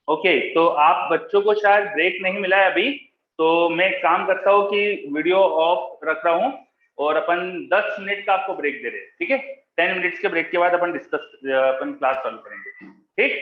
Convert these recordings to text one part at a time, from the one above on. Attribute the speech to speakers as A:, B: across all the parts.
A: Okay, तो आप बच्चों को शायद ब्रेक नहीं मिला है अभी, तो मैं एक काम करता हूँ कि वीडियो ऑफ रख रहा हूँ और अपन 10 मिनट का आपको ब्रेक दे रहे हैं, ठीक है? 10 मिनट्स के ब्रेक के बाद अपन क्लास चालू करेंगे, ठीक?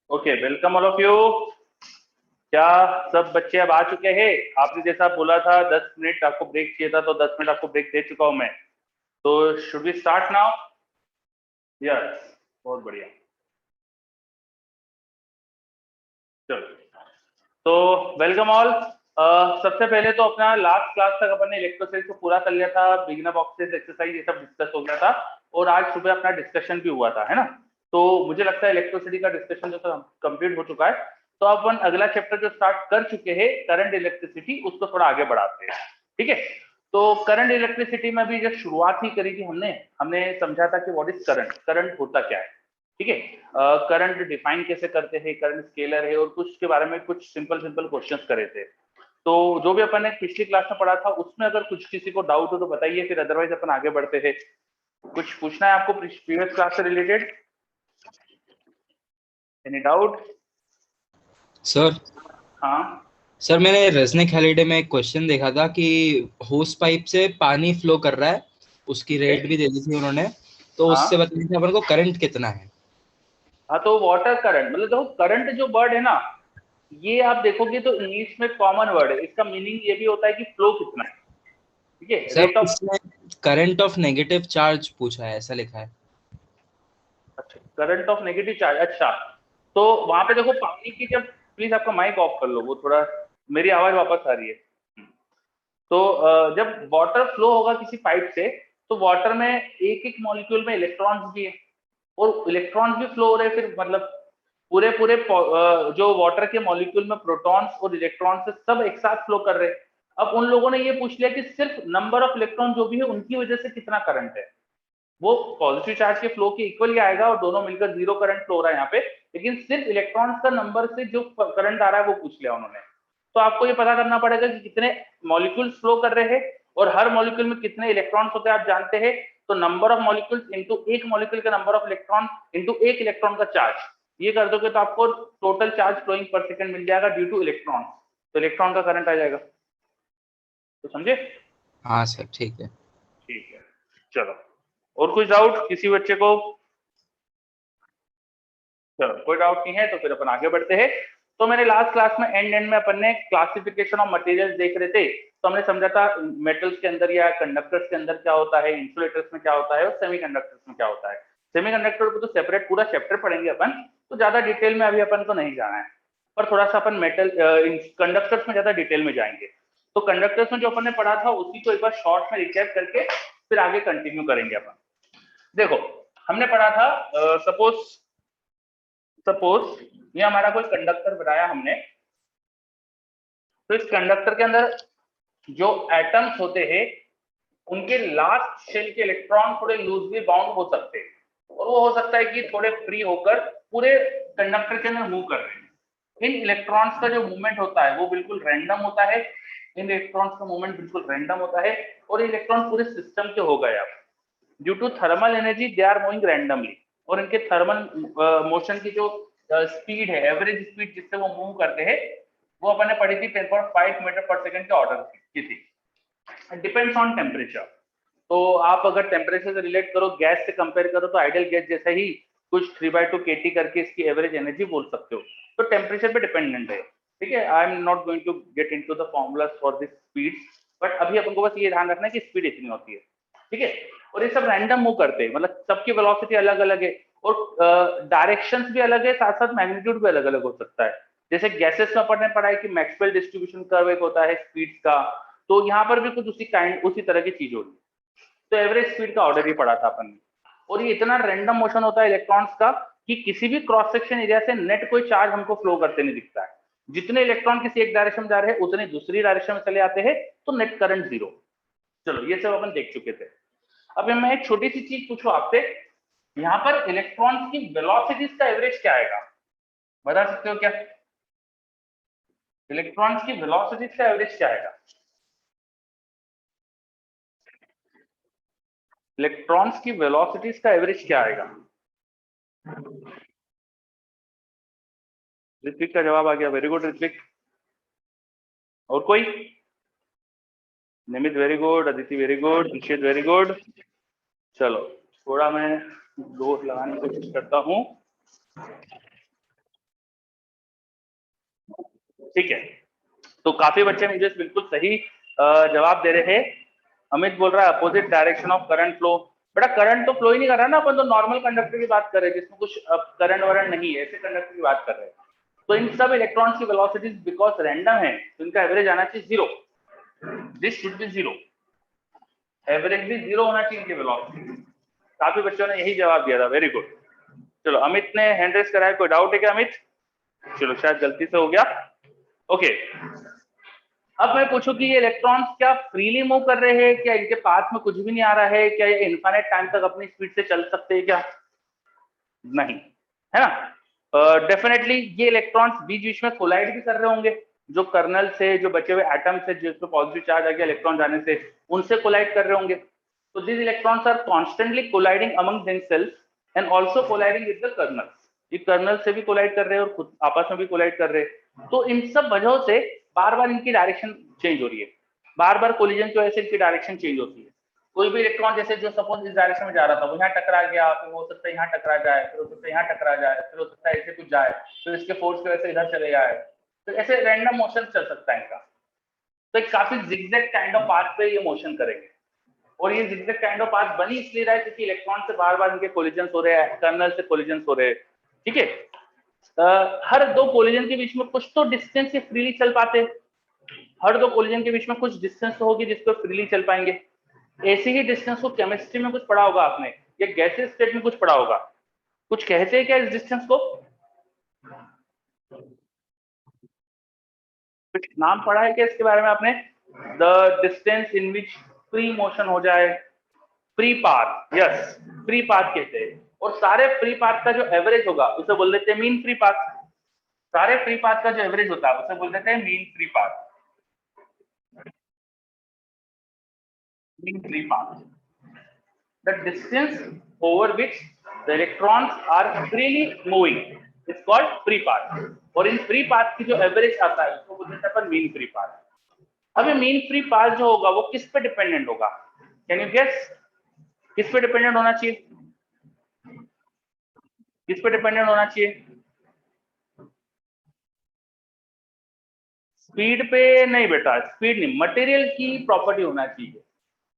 A: Okay, welcome all of you. क्या सब बच्चे अब आ चुके हैं? आपने जैसा बोला था 10 मिनट आपको ब्रेक चाहिए था, तो 10 मिनट आपको ब्रेक दे चुका हूं मैं। तो should we start now? Yes, बहुत बढ़िया। चलो, तो वेलकम ऑल। सबसे पहले तो अपना लास्ट क्लास तक अपन ने इलेक्ट्रोसेल को पूरा कर लिया था, बिगिनर बॉक्सेस एक्सरसाइज ये सब डिस्कस हो गया था, और आज सुबह अपना डिस्कशन भी हुआ था, है ना? तो मुझे लगता है इलेक्ट्रिसिटी का डिस्कशन जो था कंप्लीट हो चुका है। तो अब अपन अगला चैप्टर जो स्टार्ट कर चुके हैं करंट इलेक्ट्रिसिटी, उसको थोड़ा आगे बढ़ाते हैं। ठीक है, तो करंट इलेक्ट्रिसिटी में भी जब शुरुआत ही करी थी हमने हमने समझा था कि व्हाट इज करंट, करंट होता क्या है। ठीक है, करंट डिफाइन कैसे करते हैं, करंट स्केलर है, और कुछ के बारे में कुछ सिंपल सिंपल क्वेश्चंस करे थे। तो जो भी अपन ने पिछली क्लास में पढ़ा था उसमें अगर कुछ किसी को डाउट हो तो बताइए, फिर अदरवाइज अपन आगे बढ़ते हैं। कुछ पूछना है आपको प्रीवियस क्लास से रिलेटेड? Any doubt?
B: सर
A: हाँ
B: सर मैंने रजनिक हॉलीडे में एक क्वेश्चन देखा था कि होस पाइप से पानी फ्लो कर रहा है, उसकी
A: ओके।
B: रेट भी दे दी थी उन्होंने। तो उससे
A: हाँ
B: बताइए कि अपन को करंट कितना है।
A: हाँ, तो वाटर करंट मतलब देखो, करंट जो वर्ड है ना, ये आप देखोगे तो इंग्लिश में कॉमन वर्ड है, इसका मीनिंग ये भी होता है कि फ्लो कितना है। ठीक है,
B: सर
A: रेट ऑफ।
B: इसमें करंट ऑफ नेगेटिव चार्ज पूछा है, ऐसा लिखा है।
A: अच्छा, करंट ऑफ नेगेटिव चार्ज, अच्छा। तो वहां पे देखो पानी की, जब प्लीज आपका माइक ऑफ कर लो, वो थोड़ा मेरी आवाज वापस आ रही है। तो जब वाटर फ्लो होगा किसी पाइप से, तो वाटर में एक एक मॉलिक्यूल में इलेक्ट्रॉन्स भी है, और इलेक्ट्रॉन्स भी फ्लो हो रहे हैं, फिर मतलब पूरे पूरे जो वाटर के मॉलिक्यूल में प्रोटॉन्स और इलेक्ट्रॉन्स सब एक साथ फ्लो कर रहे हैं। अब उन लोगों ने ये पूछ लिया कि सिर्फ नंबर ऑफ इलेक्ट्रॉन जो भी है उनकी वजह से कितना करंट है। वो पॉजिटिव चार्ज के फ्लो के इक्वल ही आएगा, और दोनों मिलकर जीरो करंट फ्लो हो रहा है यहाँ पे, लेकिन सिर्फ इलेक्ट्रॉन्स का नंबर से जो करंट आ रहा है वो पूछ लिया उन्होंने। तो आपको ये पता करना पड़ेगा कि कितने मॉलिक्यूल्स फ्लो कर रहे हैं, और हर मॉलिक्यूल में कितने इलेक्ट्रॉन्स होते हैं आप जानते हैं। तो नंबर ऑफ मॉलिक्यूल्स इंटू एक मॉलिक्यूल का नंबर ऑफ इलेक्ट्रॉन इंटू एक इलेक्ट्रॉन का चार्ज, ये कर दोगे तो आपको total charge flowing per second मिल जाएगा ड्यू टू इलेक्ट्रॉन। तो इलेक्ट्रॉन का करंट आ जाएगा। तो समझे?
B: हाँ सर, ठीक है।
A: ठीक है, चलो। और कुछ डाउट किसी बच्चे को? चलो, कोई डाउट नहीं है तो फिर अपन आगे बढ़ते हैं। तो मैंने लास्ट क्लास में एंड में अपन ने क्लासिफिकेशन ऑफ मटेरियल्स देख रहे थे। तो हमने समझा था मेटल्स के अंदर या कंडक्टर्स के अंदर क्या होता है, इंसुलेटर्स में क्या होता है, और सेमीकंडक्टर्स में क्या होता है। सेमीकंडक्टर को तो सेपरेट पूरा चैप्टर पढ़ेंगे अपन, तो ज्यादा डिटेल में अभी अपन को नहीं जाना है। पर थोड़ा सा अपन मेटल कंडक्टर्स में ज्यादा डिटेल में जाएंगे। तो कंडक्टर्स में जो अपन ने पढ़ा था उसी को एक बार शॉर्ट में रिकैप करके फिर आगे कंटिन्यू करेंगे अपन। देखो, हमने पढ़ा था, सपोज सपोज ये हमारा कोई कंडक्टर बनाया हमने। तो इस कंडक्टर के अंदर जो एटम्स होते हैं उनके लास्ट शेल के इलेक्ट्रॉन थोड़े लूजली बाउंड हो सकते हैं, और वो हो सकता है कि थोड़े फ्री होकर पूरे कंडक्टर के अंदर मूव कर रहे हैं। इन इलेक्ट्रॉन्स का जो मूवमेंट होता है वो बिल्कुल रैंडम होता है। इन इलेक्ट्रॉन्स का मूवमेंट बिल्कुल रैंडम होता है, और इलेक्ट्रॉन पूरे सिस्टम के हो गए। अब due to thermal energy they are moving randomly, और इनके थर्मल मोशन की जो स्पीड है, एवरेज स्पीड जिससे वो मूव करते हैं, वो अपन ने पढ़ी थी 10.5 मीटर पर सेकंड के ऑर्डर की थी। Depends on temperature. तो आप अगर टेम्परेचर से रिलेट करो, गैस से कंपेयर करो, तो आइडियल गैस जैसा ही कुछ 3/2 kT करके इसकी एवरेज एनर्जी बोल सकते हो। तो टेम्परेचर पे डिपेंडेंट है। ठीक है, I am not going to get into the formulas for this speed, but अभी अपन को बस ये ध्यान रखना है कि स्पीड इतनी होती है। ठीक है, और ये सब रैंडम मूव करते हैं, मतलब सबकी वेलोसिटी अलग अलग है, और डायरेक्शंस भी अलग है, साथ साथ मैग्नीट्यूड भी अलग अलग हो सकता है। जैसे गैसेस में अपन ने पढ़ा है कि मैक्सवेल डिस्ट्रीब्यूशन कर्व एक होता है स्पीड का, तो यहाँ पर भी कुछ उसी तरह की चीज होगी। तो एवरेज स्पीड का ऑर्डर ही पढ़ा था अपन ने। और ये इतना रैंडम मोशन होता है इलेक्ट्रॉन्स का कि किसी भी क्रॉस सेक्शन एरिया से नेट कोई चार्ज हमको फ्लो करते नहीं दिखता है। जितने इलेक्ट्रॉन किसी एक डायरेक्शन में जा रहे हैं उतने दूसरी डायरेक्शन में चले आते हैं, तो नेट करंट जीरो। चलो, ये सब अपन देख चुके थे। अब मैं एक छोटी सी चीज पूछूं आपसे, यहाँ पर इलेक्ट्रॉन्स की वेलोसिटीज का एवरेज क्या आएगा, बता सकते हो क्या? इलेक्ट्रॉन्स की वेलोसिटीज का एवरेज क्या आएगा? इलेक्ट्रॉन्स की वेलोसिटीज का एवरेज क्या आएगा? ऋत्विक का जवाब आ गया, वेरी गुड ऋत्विक। और कोई? Nimit very good, Aditi very good, Nishchit very good. चलो, थोड़ा मैं जोर लगाने की कोशिश करता हूँ। ठीक है, तो काफी बच्चे मुझे बिल्कुल सही जवाब दे रहे हैं। अमित बोल रहा है opposite direction of current flow. बेटा करंट तो फ्लो ही नहीं कर रहा ना, अपन तो नॉर्मल कंडक्टर की बात कर रहे हैं जिसमें कुछ करंट वरंट नहीं है, ऐसे कंडक्टर की बात कर रहे हैं। तो इन सब इलेक्ट्रॉन्स की वेलोसिटीज बिकॉज रैंडम है तो इनका एवरेज आना चाहिए 0। दिस शुड बी 0, एवरेज भी 0 होना चाहिए इनकी वेलोसिटी। काफी बच्चों ने यही जवाब दिया था, वेरी गुड। चलो अमित ने हैंड रेस कराया, कोई डाउट है क्या अमित? चलो शायद गलती से हो गया। ओके, अब मैं पूछूं कि ये इलेक्ट्रॉन्स क्या फ्रीली मूव कर रहे हैं, क्या इनके पाथ में कुछ भी नहीं आ रहा है, क्या ये इनफाइनाइट टाइम तक अपनी स्पीड से चल सकते हैं क्या? नहीं, है ना। डेफिनेटली ये इलेक्ट्रॉन्स बीच बीच में कोलाइड भी कर रहे होंगे, जो कर्नल से, जो बचे हुए एटम से जिसमें पॉजिटिव चार्ज आ गया इलेक्ट्रॉन जाने से, उनसे कोलाइड कर रहे होंगे। तो this electrons are constantly colliding among themselves and also colliding with the kernel. ये कर्नल से भी कोलाइड कर रहे हैं और खुद आपस में भी कोलाइड कर रहे हैं। तो इन सब वजहों से बार बार इनकी डायरेक्शन चेंज हो रही है, बार बार कोलिजन की वजह से इनकी डायरेक्शन चेंज होती है। कोई भी इलेक्ट्रॉन जैसे जो सपोज इस डायरेक्शन में जा रहा था वो यहाँ टकरा गया, फिर हो सकता है यहाँ टकरा जाए, फिर हो सकता है यहाँ टकरा जाए, फिर हो सकता है ऐसे कुछ जाए, फिर इसके फोर्स की वजह से इधर चले जाए। तो ऐसे रैंडम मोशन चल सकता है इनका। तो एक काफी जिगजैग काइंड ऑफ पाथ पे ये मोशन करेंगे, और ये जिगजैग काइंड ऑफ पाथ बनी इसलिए रहा है क्योंकि इलेक्ट्रॉन से बार बार इनके कोलिजन हो रहे हैं, कर्नल से कोलिजन हो रहे हैं। ठीक है, हर दो कोलिजन के बीच में कुछ तो डिस्टेंस से फ्रीली चल पाते हैं, हर दो कोलिजन के बीच में कुछ डिस्टेंस तो होगी जिसको फ्रीली चल पाएंगे। ऐसे ही डिस्टेंस को केमिस्ट्री में कुछ पढ़ा होगा आपने, या गैसेस स्टेट में कुछ पढ़ा होगा। कुछ कहते हैं क्या इस डिस्टेंस को? कुछ नाम पढ़ा है क्या इसके बारे में आपने? The distance in which free motion हो जाए, free path. Yes, free path कहते हैं। और सारे फ्री पाथ का जो एवरेज होगा उसे बोल देते हैं मीन फ्री पाथ। सारे फ्री पाथ का जो एवरेज होता है उसे बोल देते हैं mean free path. Mean free path, the distance over which the electrons are freely moving is called free path। और इन फ्री पाथ की जो एवरेज आता है उसको बोलते हैं अपन मीन फ्री पाथ। अब ये मीन फ्री पाथ जो होगा वो किस पे डिपेंडेंट होगा? Can you guess? किस पे डिपेंडेंट होना चाहिए? किस पे डिपेंडेंट होना चाहिए? स्पीड पे नहीं बेटा, स्पीड नहीं, मटेरियल की प्रॉपर्टी होना चाहिए।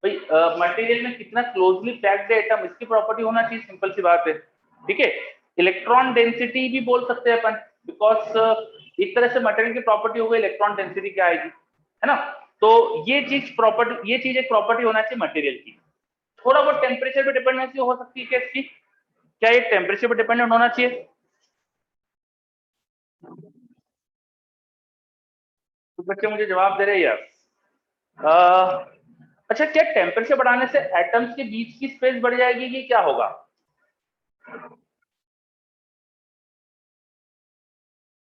A: भाई मटेरियल में कितना क्लोजली पैक्ड है एटम, इसकी प्रॉपर्टी होना चाहिए, सिंपल सी बात है। ठीक है, इलेक्ट्रॉन डेंसिटी भी बोल सकते हैं अपन, बिकॉज एक तरह से मटेरियल की प्रॉपर्टी हो गई, इलेक्ट्रॉन डेंसिटी क्या आएगी, है ना। तो ये चीज प्रॉपर्टी, ये चीज एक प्रॉपर्टी होना चाहिए मटेरियल की। थोड़ा बहुत टेम्परेचर पे डिपेंडेंसी हो सकती है क्या इसकी? क्या ये टेम्परेचर पे डिपेंडेंट होना चाहिए? तो बच्चे मुझे जवाब दे रहे हैं यार। अच्छा, क्या टेम्परेचर बढ़ाने से एटम्स के बीच की स्पेस बढ़ जाएगी कि क्या होगा?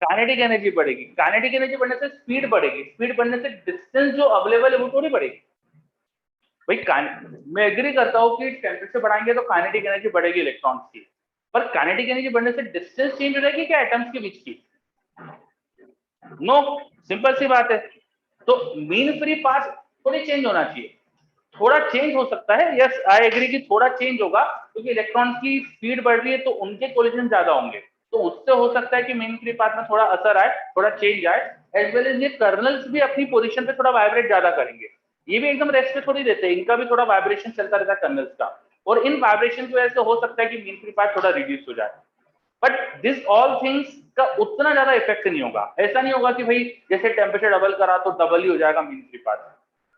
A: काइनेटिक एनर्जी बढ़ेगी। काइनेटिक एनर्जी बढ़ने से स्पीड बढ़ेगी, स्पीड बढ़ने से डिस्टेंस जो अवेलेबल है वो थोड़ी बढ़ेगी। भाई मैं एग्री करता हूँ कि टेम्परेचर बढ़ाएंगे तो काइनेटिक एनर्जी बढ़ेगी इलेक्ट्रॉन्स की, पर काइनेटिक एनर्जी बढ़ने से डिस्टेंस चेंज हो जाएगी क्या एटम्स के बीच की? नो, सिंपल सी बात है। तो मीन फ्री पाथ थोड़ी चेंज होना चाहिए, थोड़ा चेंज हो सकता है। यस आई एग्री कि थोड़ा चेंज होगा, क्योंकि इलेक्ट्रॉन की स्पीड बढ़ रही है तो उनके कोलिजन ज्यादा होंगे, तो उससे हो सकता है कि मीन फ्री पाथ में थोड़ा असर आए, थोड़ा चेंज आए। एज वेल एज ये कर्नल्स भी अपनी पोजीशन पे थोड़ा वाइब्रेट ज्यादा करेंगे, ये भी एकदम रेस्ट पे थोड़ी रहते हैं, इनका भी थोड़ा वाइब्रेशन चलता रहता है कर्नल्स का, और इन वाइब्रेशन की वजह से हो सकता है कि मीन फ्री पाथ थोड़ा रिड्यूस हो जाए। बट दिस ऑल थिंग्स का उतना ज्यादा इफेक्ट नहीं होगा। ऐसा नहीं होगा कि भाई जैसे टेम्परेचर डबल करा तो डबल ही हो जाएगा मीन फ्री पाथ।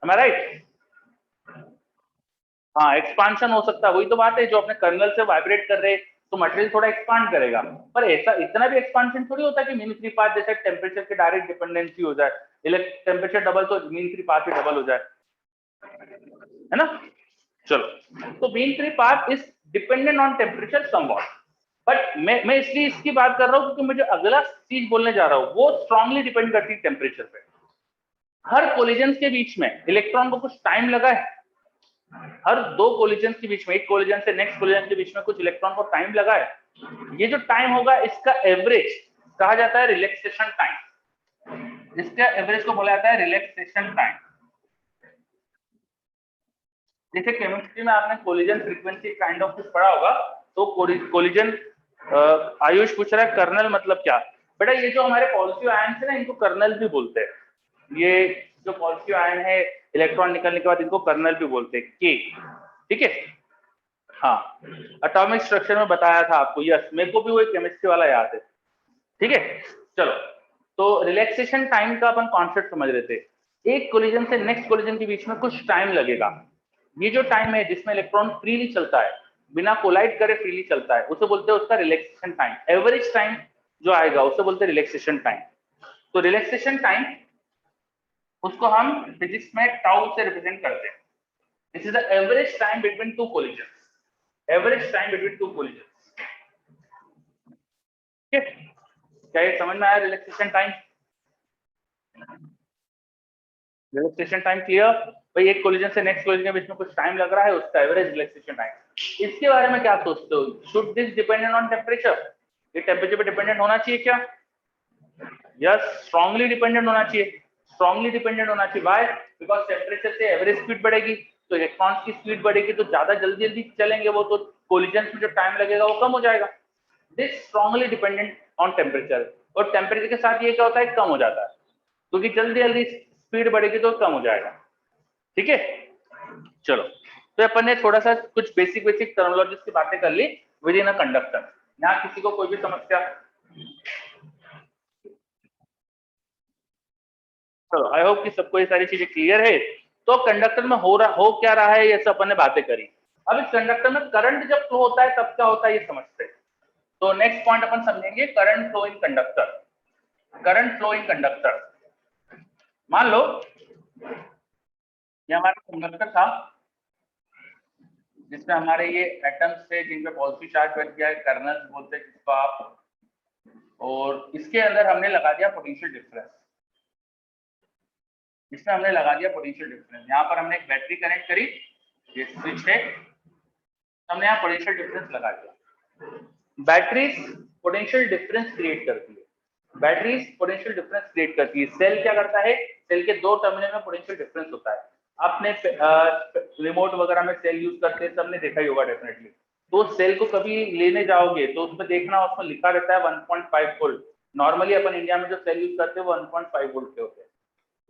A: एम आई राइट? हाँ, एक्सपांशन हो सकता है, वही तो बात है, जो अपने कर्नल से वाइब्रेट कर रहे तो मटेरियल थोड़ा एक्सपांड करेगा। पर ऐसा इतना भी एक्सपांशन थोड़ी होता है कि मीन फ्री पाथ जैसे टेम्परेचर के डायरेक्ट डिपेंडेंसी हो जाए, टेम्परेचर डबल तो मीन फ्री पाथ भी डबल हो जाए, है ना। चलो, तो mean free path is dependent on temperature somewhat, but मैं इसलिए इसकी बात कर रहा हूँ क्योंकि मुझे अगला चीज बोलने जा रहा हूँ वो स्ट्रांगली डिपेंड करती है टेम्परेचर पे। हर कोलिजन के बीच में इलेक्ट्रॉन को कुछ टाइम लगा है, हर दो कोलिजन के बीच में, एक कोलिजन से नेक्स्ट कोलिजन के बीच में कुछ इलेक्ट्रॉन को टाइम लगा है। ये जो टाइम होगा इसका एवरेज कहा जाता है रिलैक्सेशन टाइम। इसका एवरेज को बोला जाता है रिलैक्सेशन टाइम। जैसे केमिस्ट्री में आपने कोलिजन फ्रीक्वेंसी काइंड ऑफ कुछ पढ़ा होगा, तो कोलिजन, आयुष पूछ रहा है कर्नल मतलब क्या? बेटा ये जो हमारे पॉजिटिव आयन है ना, इनको कर्नल भी बोलते हैं। ये जो पॉजिटिव आयन है, इलेक्ट्रॉन निकलने के बाद इनको कर्नल भी बोलते हैं, के। ठीक है, हाँ, एटॉमिक स्ट्रक्चर में बताया था आपको, यस, मेरे को भी वो केमिस्ट्री वाला याद है। ठीक है, चलो, तो रिलैक्सेशन टाइम का अपन कॉन्सेप्ट समझ रहे थे। एक कोलिजन से नेक्स्ट कोलिजन के बीच में कुछ टाइम लगेगा। ये जो टाइम है जिसमें इलेक्ट्रॉन फ्रीली चलता है, बिना कोलाइड करे फ्रीली चलता है, उसे बोलते हैं उसका रिलैक्सेशन टाइम। एवरेज टाइम जो आएगा उसे बोलते हैं रिलैक्सेशन टाइम। तो रिलैक्सेशन टाइम उसको हम फिजिक्स में टाउ से रिप्रेजेंट करते हैं। This is the average time between two collision, average time between two collision. ठीक है, क्या ये समझ में आया relaxation time? Relaxation time clear? भाई एक कोलिजन से नेक्स्ट कोलिजन के बीच में कुछ टाइम लग रहा है, उसका एवरेज रिलैक्सेशन टाइम। इसके बारे में क्या सोचते हो? Should this dependent on temperature? ये टेम्परेचर पे डिपेंडेंट होना चाहिए क्या? यस, स्ट्रांगली डिपेंडेंट होना चाहिए, स्ट्रांगली डिपेंडेंट होना चाहिए। व्हाई? बिकॉज टेम्परेचर से एवरेज स्पीड बढ़ेगी, तो इलेक्ट्रॉन्स की स्पीड बढ़ेगी, तो ज्यादा जल्दी जल्दी चलेंगे वो, तो कोलिजन में जो टाइम लगेगा वो कम हो जाएगा। This strongly dependent on temperature. और टेम्परेचर के साथ ये क्या होता है, कम हो जाता है, क्योंकि जल्दी जल्दी स्पीड बढ़ेगी तो कम हो जाएगा। ठीक है, चलो, तो अपन ने थोड़ा सा कुछ बेसिक बेसिक टर्मिनोलॉजीज की बातें कर ली विद इन अ कंडक्टर। यहाँ किसी को कोई भी समस्या? चलो, आई होप कि सबको ये सारी चीजें क्लियर है। तो कंडक्टर में हो क्या रहा है, ये सब अपन ने बातें करी। अब इस कंडक्टर में करंट जब फ्लो होता है तब क्या होता है ये समझते हैं। तो नेक्स्ट पॉइंट अपन समझेंगे, करंट फ्लो इन कंडक्टर। करंट फ्लो इन कंडक्टर, मान लो ये हमारा कंडक्टर था जिसमें हमारे ये एटम्स थे जिन पे पॉजिटिव चार्ज बच गया है, कर्नल्स बोलते हैं जिसको आप, और इसके अंदर हमने लगा दिया पोटेंशियल डिफरेंस। इसमें हमने लगा दिया पोटेंशियल डिफरेंस। यहाँ पर हमने एक बैटरी कनेक्ट करी, ये स्विच है, हमने यहाँ पोटेंशियल डिफरेंस लगा दिया। बैटरीज पोटेंशियल डिफरेंस क्रिएट करती है, बैटरीज पोटेंशियल डिफरेंस क्रिएट करती है। सेल क्या करता है, सेल के दो टर्मिनल में पोटेंशियल डिफरेंस होता है। आपने रिमोट वगैरह में सेल यूज करते हैं, सबने देखा ही होगा डेफिनेटली। तो सेल को कभी लेने जाओगे तो उसमें देखना, उसमें लिखा रहता है 1.5 वोल्ट। नॉर्मली अपन इंडिया में जो सेल यूज करते हैं वो 1.5 वोल्ट के होते हैं।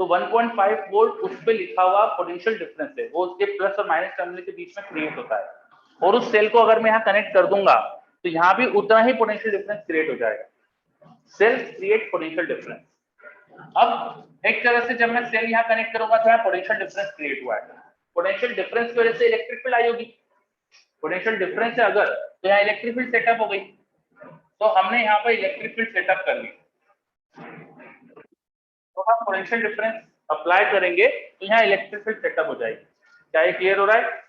A: तो 1.5 वोल्ट उस पर लिखा हुआ पोटेंशियल डिफरेंस है, वो उसके प्लस और माइनस टर्मिनल के बीच में क्रिएट होता है। और उस सेल को अगर मैं यहाँ कनेक्ट कर दूंगा तो यहाँ भी उतना ही पोटेंशियल डिफरेंस क्रिएट हो जाएगा। Cell create potential difference. अब एक तरह से जब मैं सेल यहाँ कनेक्ट करूंगा तो यहाँ पोटेंशियल डिफरेंस क्रिएट हुआ है। पोटेंशियल डिफरेंस की वजह से इलेक्ट्रिक फील्ड आई होगी। पोटेंशियल डिफरेंस है अगर, तो यहाँ इलेक्ट्रिक फील्ड सेटअप हो गई। तो हमने यहाँ पर इलेक्ट्रिक फील्ड सेटअप कर ली। तो हम पोटेंशियल डिफरेंस अप्लाई करेंगे तो यहाँ इलेक्ट्रिक फील्ड सेटअप हो जाएगी। क्या ये क्लियर हो रहा है?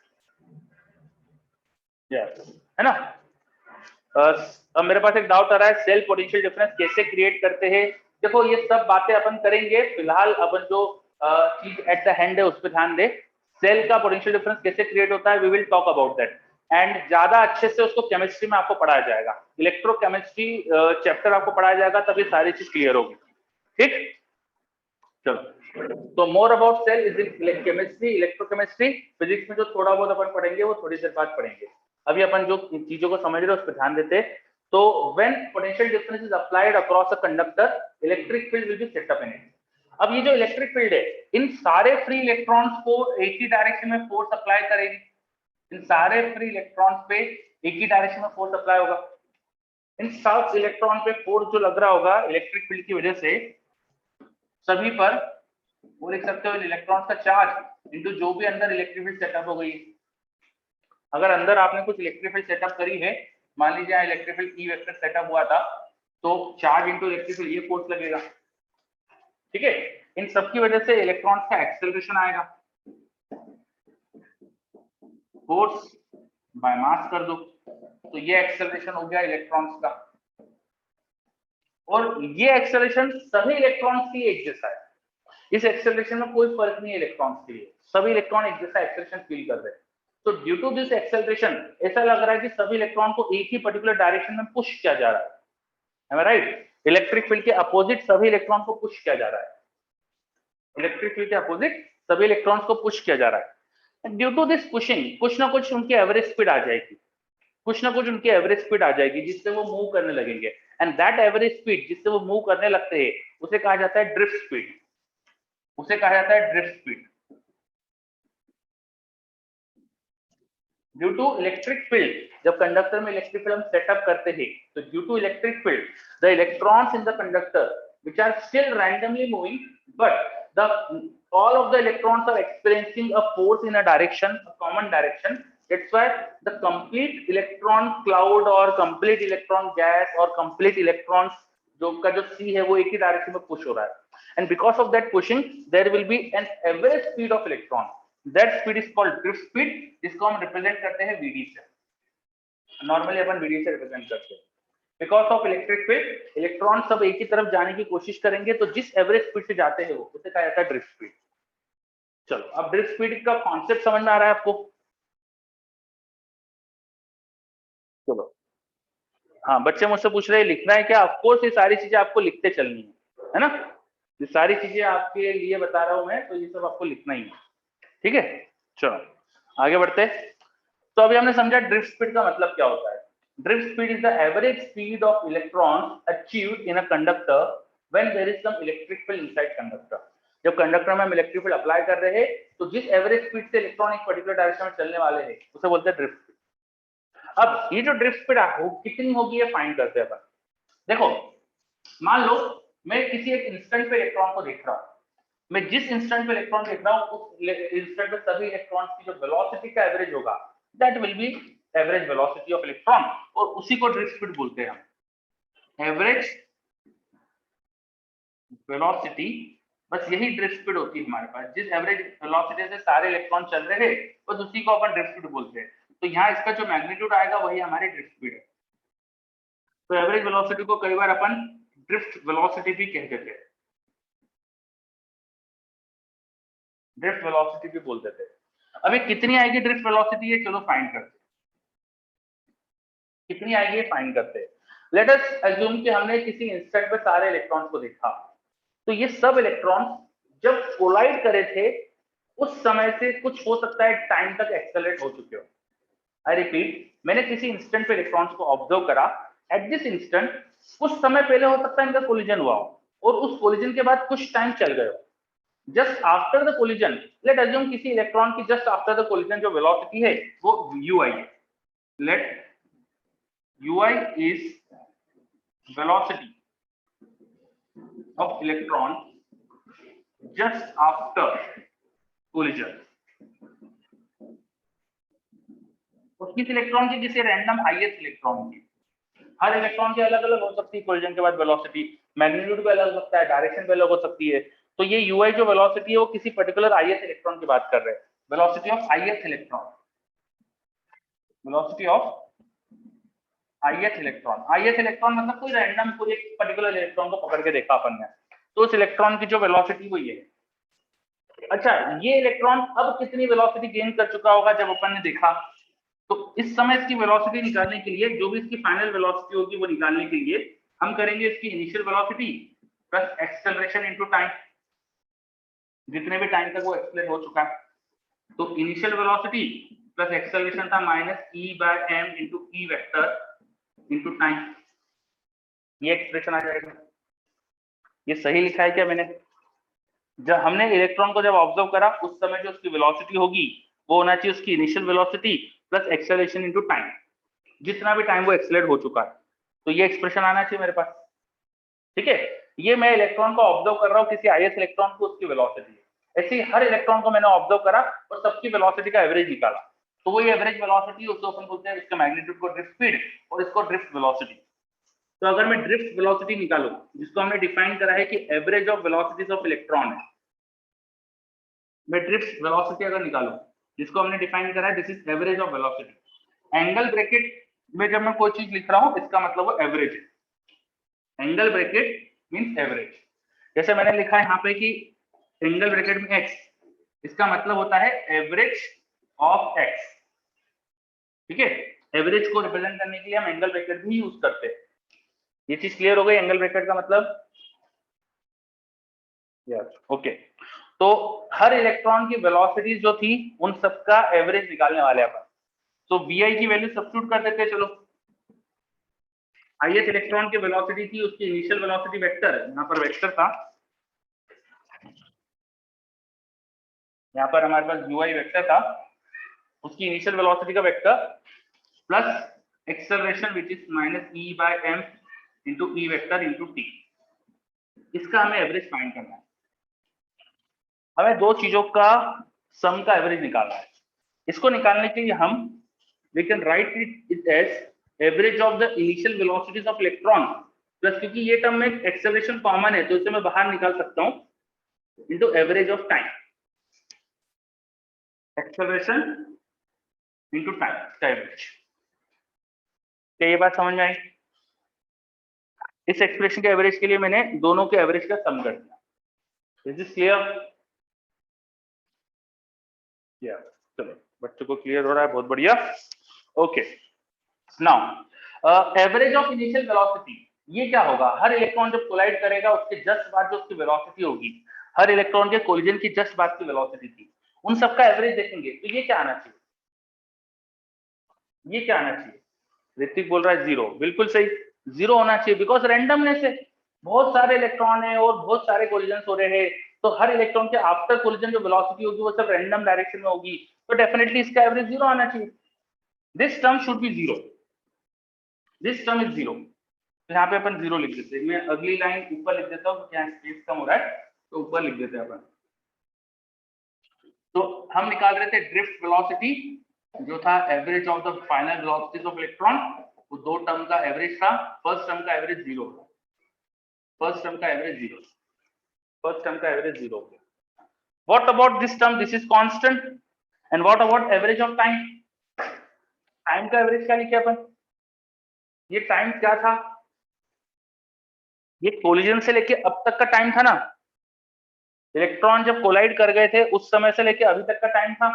A: है ना? अब मेरे पास एक डाउट आ रहा है, सेल पोटेंशियल डिफरेंस कैसे क्रिएट करते हैं? देखो ये सब बातें अपन करेंगे, फिलहाल अपन जो चीज एट द हैंड है उस पर ध्यान दे। सेल का पोटेंशियल डिफरेंस कैसे क्रिएट होता है, we will talk about that. And ज्यादा अच्छे से उसको केमिस्ट्री में आपको पढ़ाया जाएगा, इलेक्ट्रोकेमिस्ट्री चैप्टर आपको पढ़ाया जाएगा, तब ये सारी चीज क्लियर होगी। ठीक, चलो, तो more about cell is in chemistry, electrochemistry. Physics में जो थोड़ा बहुत अपन पढ़ेंगे वो थोड़ी देर बाद पढ़ेंगे। अभी अपन जो चीजों को समझ रहे हैं उस पर ध्यान देते हैं। तो when potential difference is applied across a conductor, electric field will be set up in it. अब ये जो इलेक्ट्रिक फील्ड है, इन सारे फ्री इलेक्ट्रॉन्स को एक ही डायरेक्शन में फोर्स अप्लाई करेगी। इन सारे फ्री इलेक्ट्रॉन्स पे एक ही डायरेक्शन में फोर्स अप्लाई होगा। इन सब इलेक्ट्रॉन पे फोर्स जो लग रहा होगा इलेक्ट्रिक फील्ड की वजह से, सभी पर वो लिख सकते हो इलेक्ट्रॉन्स का चार्ज इनटू जो भी अंदर इलेक्ट्रिक फील्ड सेटअप हो गई। अगर अंदर आपने कुछ इलेक्ट्रिक फील्ड सेटअप करी है, मान लीजिए electric field E vector setup हुआ था, तो चार्ज इनटू इलेक्ट्रिक फील्ड ये फोर्स लगेगा। ठीक है, इन सब की वजह से इलेक्ट्रॉन्स का एक्सेलरेशन आएगा। फोर्स बाय मास कर दो तो ये एक्सेलरेशन हो गया इलेक्ट्रॉन्स का। और ये एक्सेलरेशन सभी इलेक्ट्रॉन्स की एक जैसा है। इस एक्सेलरेशन में कोई फर्क नहीं है इलेक्ट्रॉन्स के लिए, सभी इलेक्ट्रॉन एक जैसा एक्सेलरेशन फील कर रहे हैं। तो ड्यू टू दिस एक्सेलरेशन ऐसा लग रहा है कि सभी इलेक्ट्रॉन को एक ही पर्टिकुलर डायरेक्शन में पुश किया जा रहा है। Am I right? Electric field के अपोजिट सभी इलेक्ट्रॉन को पुश किया जा रहा है। इलेक्ट्रिक फील्ड के अपोजिट सभी इलेक्ट्रॉन्स को पुश किया जा रहा है। ड्यू टू दिस पुशिंग कुछ ना कुछ उनकी एवरेज स्पीड आ जाएगी, कुछ ना कुछ उनकी एवरेज स्पीड आ जाएगी जिससे वो मूव करने लगेंगे। एंड दैट एवरेज स्पीड जिससे वो मूव करने लगते हैं उसे कहा जाता है ड्रिफ्ट स्पीड, उसे कहा जाता है drift speed. Due to electric field, जब कंडक्टर में इलेक्ट्रिक फील्ड हम सेटअप करते हैं तो due to electric field the electrons in the conductor which are still randomly moving, but all of the electrons are experiencing a force in a direction, a common direction. That's why the complete electron cloud or complete electron gas or complete electrons जो C है वो एक ही direction में push हो रहा है, and because of that pushing there will be an average speed of electron. That speed is called drift speed, जिसको हम रिप्रेजेंट करते हैं Vd से, नॉर्मली अपन Vd से रिप्रेजेंट करते हैं। Because of electric field electron सब एक ही तरफ जाने की कोशिश करेंगे, तो जिस एवरेज स्पीड से जाते हैं वो उसे कहा जाता है ड्रिफ्ट स्पीड। चलो अब ड्रिफ्ट स्पीड का कॉन्सेप्ट समझ में आ रहा है आपको? चलो हाँ, बच्चे मुझसे पूछ रहे हैं लिखना है क्या? ऑफकोर्स ये सारी चीजें आपको लिखते चलनी है ना, ये सारी चीजें आपके लिए बता रहा हूं मैं, तो ये सब आपको लिखना ही है, ठीक है। चलो आगे बढ़ते। तो अभी हमने समझा ड्रिफ्ट स्पीड का मतलब क्या होता है। Drift speed is the average speed of electrons achieved in a conductor when there is some electric field inside conductor. जब कंडक्टर में हम इलेक्ट्रिक फील्ड अप्लाई कर रहे हैं तो जिस एवरेज स्पीड से इलेक्ट्रॉन एक पर्टिकुलर डायरेक्शन में चलने वाले हैं उसे बोलते हैं ड्रिफ्ट स्पीड। अब ये जो ड्रिफ्ट स्पीड कितनी होगी ये फाइंड करते हैं अपन। देखो मान लो मैं किसी एक इंस्टेंट पे इलेक्ट्रॉन को देख रहा हूँ, मैं जिस इंस्टेंट पे इलेक्ट्रॉन देख रहा हूँ उस इंस्टेंट पे सभी इलेक्ट्रॉन्स की जो वेलोसिटी का एवरेज होगा that will be average velocity of electron, और उसी को ड्रिफ्ट स्पीड बोलते हैं हम, एवरेज वेलोसिटी। बस यही ड्रिफ्ट स्पीड होती है हमारे पास, जिस एवरेज वेलोसिटी से सारे इलेक्ट्रॉन चल रहे हैं बस उसी को अपन ड्रिफ्ट स्पीड बोलते हैं। तो यहाँ इसका जो मैग्नीट्यूड आएगा वही हमारी ड्रिफ्ट स्पीड है। तो एवरेज वेलोसिटी को कई बार अपन ड्रिफ्ट वेलोसिटी भी कह देते हैं, ड्रिफ्ट वेलोसिटी भी बोल देते हैं। अभी कितनी आएगी ड्रिफ्ट वेलोसिटी है, चलो फाइंड करते हैं कितनी आएगी फाइंड करते हैं। लेट अस अज्यूम कि हमने किसी इंस्टेंट पे सारे इलेक्ट्रॉन्स को देखा, तो ये सब इलेक्ट्रॉन्स जब कोलाइड करे थे उस समय से कुछ हो सकता है टाइम तक एक्सेलरेट हो चुके हो। आई रिपीट, मैंने किसी इंस्टेंट पे इलेक्ट्रॉन्स को ऑब्जर्व करा, एट दिस इंस्टेंट कुछ समय पहले हो सकता है इनका कोलिजन हुआ हो और उस कोलिजन के बाद कुछ टाइम चल गए हो। Just after the collision, let assume किसी इलेक्ट्रॉन की जस्ट आफ्टर द कोलिजन जो वेलोसिटी है वो ui है। Let ui is velocity of electron just after collision। उस किस इलेक्ट्रॉन की, किसी रैंडम ith इलेक्ट्रॉन की। हर इलेक्ट्रॉन की अलग अलग हो सकती है कोलिजन के बाद वेलोसिटी, मैग्नीट्यूड भी अलग हो सकता है, डायरेक्शन भी अलग हो सकती है। तो ये ui जो वेलोसिटी है वो किसी पर्टिकुलर ith इलेक्ट्रॉन की बात कर रहे हैं, velocity of ith electron, velocity of ith electron. ith electron मतलब कोई रैंडम कोई एक पर्टिकुलर इलेक्ट्रॉन को पकड़ के देखा अपन ने, तो उस इलेक्ट्रॉन की जो वेलोसिटी वो ये है। अच्छा, ये इलेक्ट्रॉन अब कितनी वेलोसिटी गेन कर चुका होगा जब अपन ने देखा, तो इस समय इसकी वेलोसिटी निकालने के लिए, जो भी इसकी फाइनल वेलोसिटी होगी वो निकालने के लिए हम करेंगे इसकी initial velocity plus acceleration into time, जितने भी टाइम तक वो एक्सेलरेट हो चुका है। तो इनिशियल वेलोसिटी प्लस एक्सेलरेशन था minus e/m into e vector into time, ये एक्सप्रेशन आ जाएगा। ये सही लिखा है क्या मैंने? जब हमने इलेक्ट्रॉन को जब ऑब्जर्व करा उस समय जो उसकी वेलोसिटी होगी वो होना चाहिए उसकी initial velocity plus acceleration into time, जितना भी टाइम वो एक्सेलरेट हो चुका है। तो ये एक्सप्रेशन आना चाहिए मेरे पास, ठीक है। ये मैं इलेक्ट्रॉन को ऑब्जर्व कर रहा हूँ किसी ith इलेक्ट्रॉन को, उसकी वेलोसिटी है। ऐसे ही हर इलेक्ट्रॉन को मैंने ऑब्जर्व करा और सबकी वेलोसिटी का एवरेज निकाला, तो वो ये एवरेज वेलोसिटी उसको अपन बोलते हैं, इसका मैग्नीट्यूड को ड्रिफ्ट स्पीड और इसको ड्रिफ्ट वेलोसिटी। तो अगर मैं ड्रिफ्ट वेलोसिटी निकालूं, जिसको हमने डिफाइन करा है कि average of velocities of electron है, मैं ड्रिफ्ट वेलोसिटी अगर निकालूं जिसको हमने डिफाइन करा है this is average of velocity, angle bracket में जब मैं कोई चीज लिख रहा हूं इसका मतलब वो एवरेज है। Angle bracket means average. जैसे मैंने लिखा है यहाँ पे कि एंगल ब्रैकेट में x, इसका मतलब होता है एवरेज ऑफ x, ठीक है। एवरेज को रिप्रेजेंट करने के लिए हम एंगल ब्रैकेट भी यूज करते हैं। ये चीज क्लियर हो गई एंगल ब्रैकेट का मतलब? Yes, okay. तो हर इलेक्ट्रॉन की वेलोसिटी जो थी उन सबका एवरेज निकालने वाले अपन। तो vi की वैल्यू सब्स्टिट्यूट कर देते हैं, चलो। ith इलेक्ट्रॉन की वेलोसिटी थी, उसकी इनिशियल वेलोसिटी वेक्टर, यहाँ पर वेक्टर था, यहाँ पर हमारे पास ui वेक्टर था, उसकी इनिशियल वेलोसिटी का vector plus acceleration which is minus e by m into E vector into T. इसका हमें एवरेज फाइंड करना है। हमें दो चीजों का सम का एवरेज निकालना है। इसको निकालने के लिए हम we can write it as average of the initial velocities of electron plus, क्योंकि ये टर्म में एक्सेलरेशन कॉमन है तो इसे मैं बाहर निकाल सकता हूं into average of time, acceleration into time का एवरेज। क्या ये बात समझ में आई? इस एक्सप्रेशन के एवरेज के लिए मैंने दोनों के एवरेज का सम कर दिया। Is this clear? चलो बच्चों को क्लियर हो रहा है, बहुत बढ़िया। Okay, now average of initial velocity, ये क्या होगा? हर इलेक्ट्रॉन जब कोलाइड करेगा उसके जस्ट बाद जो उसकी वेलोसिटी होगी, हर इलेक्ट्रॉन के कोलिजन की जस्ट बाद की वेलोसिटी थी, उन सबका एवरेज देखेंगे तो ये क्या आना चाहिए? ये क्या आना चाहिए? ऋतिक बोल रहा है 0, बिल्कुल सही, 0 होना चाहिए, बिकॉज रैंडमनेस है, बहुत सारे इलेक्ट्रॉन है और बहुत सारे कोलिजन हो रहे हैं, तो हर इलेक्ट्रॉन के आफ्टर कोलिजन जो वेलोसिटी होगी वो सब रैंडम डायरेक्शन में होगी, तो डेफिनेटली इसका एवरेज 0 आना चाहिए। This term should be 0, this term is 0। यहाँ पे अपन 0 लिख देते हैं। मैं अगली लाइन ऊपर लिख देता हूँ, यहाँ स्पेस कम हो रहा है तो ऊपर लिख देते हैं अपन। तो हम निकाल रहे थे ड्रिफ्ट वेलोसिटी, जो था average of the final velocities of electron, वो दो टर्म का एवरेज था। फर्स्ट टर्म का एवरेज 0, फर्स्ट टर्म का एवरेज 0, फर्स्ट टर्म का average 0। What about this term? This is constant. And what about average of time? Time का average क्या लिखे अपन? ये टाइम क्या था? ये कोलिजन से लेके अब तक का टाइम था ना, इलेक्ट्रॉन जब कोलाइड कर गए थे उस समय से लेके अभी तक का टाइम था,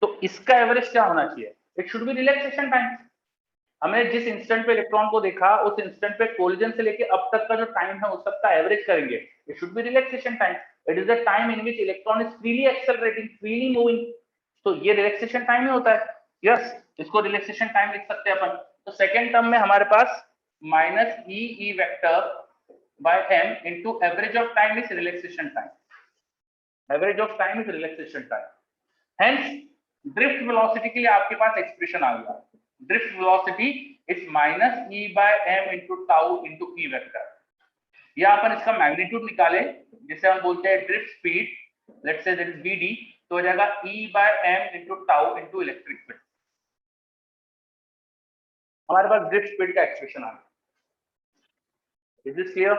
A: तो इसका एवरेज क्या होना चाहिए? It should be relaxation time. हमने जिस इंस्टेंट पे इलेक्ट्रॉन को देखा उस इंस्टेंट पे कोलिजन से लेके अब तक का जो टाइम है उस सबका एवरेज करेंगे, it should be relaxation time. It is the time in which electron is freely accelerating, freely moving, तो ये रिलैक्सेशन टाइम ही होता है। यस, इसको रिलैक्सेशन टाइम लिख सकते हैं अपन। तो सेकेंड टर्म में हमारे पास minus E vector by m into average of time is relaxation time, average of time is relaxation time। hence drift velocity के लिए आपके पास एक्सप्रेशन आ गया, drift velocity is minus e by m into tau into e vector। या अपन इसका magnitude निकाले, जिसे हम बोलते हैं drift speed, let's say that is vd, तो हो जाएगा e by m into tau into electric field. हमारे पास ड्रिफ्ट स्पीड का एक्सप्रेशन आ गया। Is this clear?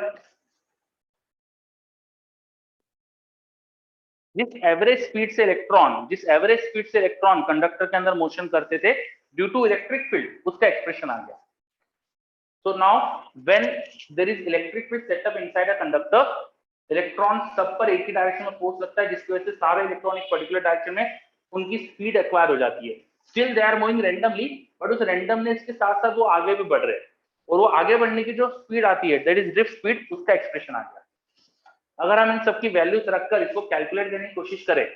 A: जिस एवरेज स्पीड से इलेक्ट्रॉन कंडक्टर के अंदर मोशन करते थे ड्यू टू इलेक्ट्रिक फील्ड, उसका एक्सप्रेशन आ गया। So now when there is electric field set up inside a conductor, electron सब पर एक ही डायरेक्शन में फोर्स लगता है, जिसकी वजह से सारे इलेक्ट्रॉन एक पर्टिकुलर डायरेक्शन में उनकी स्पीड एक्वायर हो जाती है। Still they are moving randomly, but उस रैंडमनेस के साथ साथ वो आगे भी बढ़ रहे हैं, और वो आगे बढ़ने की जो स्पीड आती है दैट इज ड्रिफ्ट स्पीड, उसका एक्सप्रेशन आ गया। अगर हम इन सबकी वैल्यूज रखकर इसको कैलकुलेट करने की कोशिश करें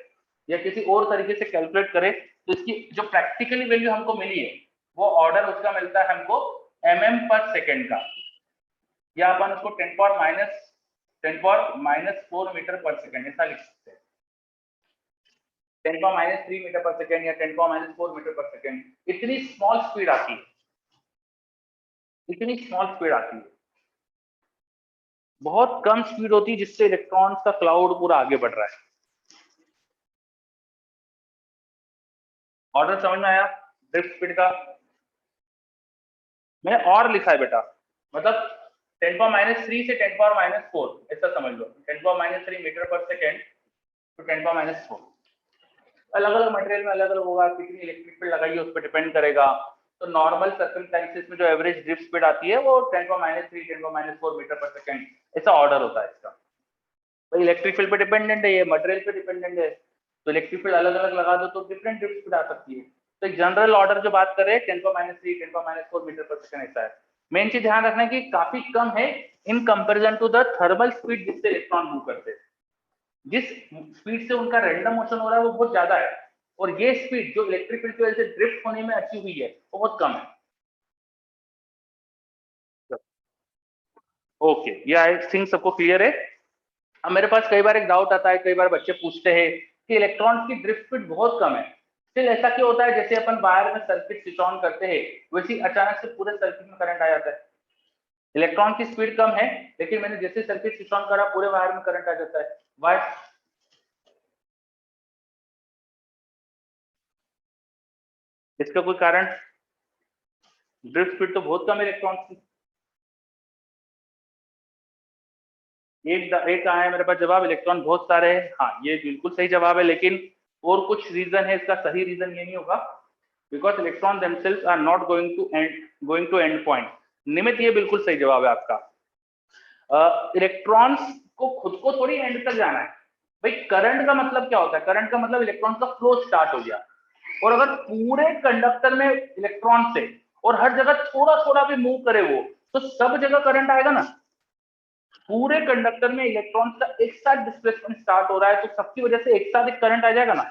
A: या किसी और तरीके से कैलकुलेट करें, तो इसकी जो प्रैक्टिकली वैल्यू हमको मिली है वो ऑर्डर उसका मिलता है हमको mm पर सेकेंड का, या अपन उसको 10⁻⁻4 मीटर पर सेकेंड ऐसा लिख सकते हैं। 10⁻³ मीटर पर सेकेंड या 10⁻4 मीटर पर सेकेंड, इतनी स्मॉल स्पीड आती है, इतनी स्मॉल स्पीड आती है। बहुत कम स्पीड होती है जिससे इलेक्ट्रॉन्स का क्लाउड पूरा आगे बढ़ रहा है। ऑर्डर समझ में आया ड्रिफ्ट स्पीड का? मैंने और लिखा है बेटा, मतलब 10⁻³ से 10⁻4 ऐसा समझ लो, 10⁻³ मीटर पर सेकेंड तो 10⁻4। अलग अलग मटेरियल में अलग अलग होगा, कितनी इलेक्ट्रिक फील्ड लगाई है उस पर डिपेंड करेगा। तो नॉर्मल सर्कमस्टेंसेस में जो एवरेज ड्रिफ्ट स्पीड आती है वो 10⁻³ 10⁻4 मीटर पर सेकेंड ऐसा ऑर्डर होता है इसका। तो इलेक्ट्रिक फील्ड पे डिपेंडेंट है, ये मटेरियल पे डिपेंडेंट है, तो इलेक्ट्रिक फील्ड अलग अलग लगा दो तो डिफरेंट ड्रिफ्ट स्पीड आ सकती है। तो एक जनरल ऑर्डर जो बात कर रहे हैं 10⁻³ 10⁻4 मीटर पर सेकेंड ऐसा है। मेन चीज ध्यान रखना है कि काफी कम है in comparison to the thermal speed जिससे इलेक्ट्रॉन मूव करते हैं। जिस स्पीड से उनका रैंडम मोशन हो रहा है वो बहुत ज्यादा है, और ये स्पीड जो इलेक्ट्रिक फील्ड की वजह से ड्रिफ्ट होने में अचीव हुई है वो बहुत कम है। ओके, ये आई थिंक सबको क्लियर है। अब मेरे पास कई बार एक डाउट आता है, कई बार बच्चे पूछते हैं कि इलेक्ट्रॉन्स की ड्रिफ्ट स्पीड बहुत कम है, फिर ऐसा क्यों होता है? जैसे अपन वायर में सर्किट स्विच ऑन करते हैं, वैसे अचानक से पूरे सर्किट में करंट आ जाता है। इलेक्ट्रॉन की स्पीड कम है, लेकिन मैंने जैसे सर्किट स्विच ऑन करा पूरे वायर में करंट आ जाता है। वाई? इसका कोई कारण? ड्रिफ्ट स्पीड तो बहुत कम है इलेक्ट्रॉन की। एक आया है मेरे पास जवाब, इलेक्ट्रॉन बहुत सारे हैं। हाँ, ये बिल्कुल सही जवाब है, लेकिन और कुछ रीजन है इसका। सही रीजन ये नहीं होगा, because electron themselves are not going to end point. Nimit, ये बिल्कुल सही जवाब है आपका। इलेक्ट्रॉन्स को खुद को थोड़ी एंड तक जाना है भाई। करंट का मतलब क्या होता है? करंट का मतलब इलेक्ट्रॉन का फ्लो स्टार्ट हो गया, और अगर पूरे कंडक्टर में इलेक्ट्रॉन से और हर जगह थोड़ा थोड़ा भी मूव करे वो, तो सब जगह करंट आएगा ना। पूरे कंडक्टर में इलेक्ट्रॉन का एक साथ डिस्प्लेसमेंट स्टार्ट हो रहा है, तो सबकी वजह से एक साथ एक करंट आ जाएगा ना।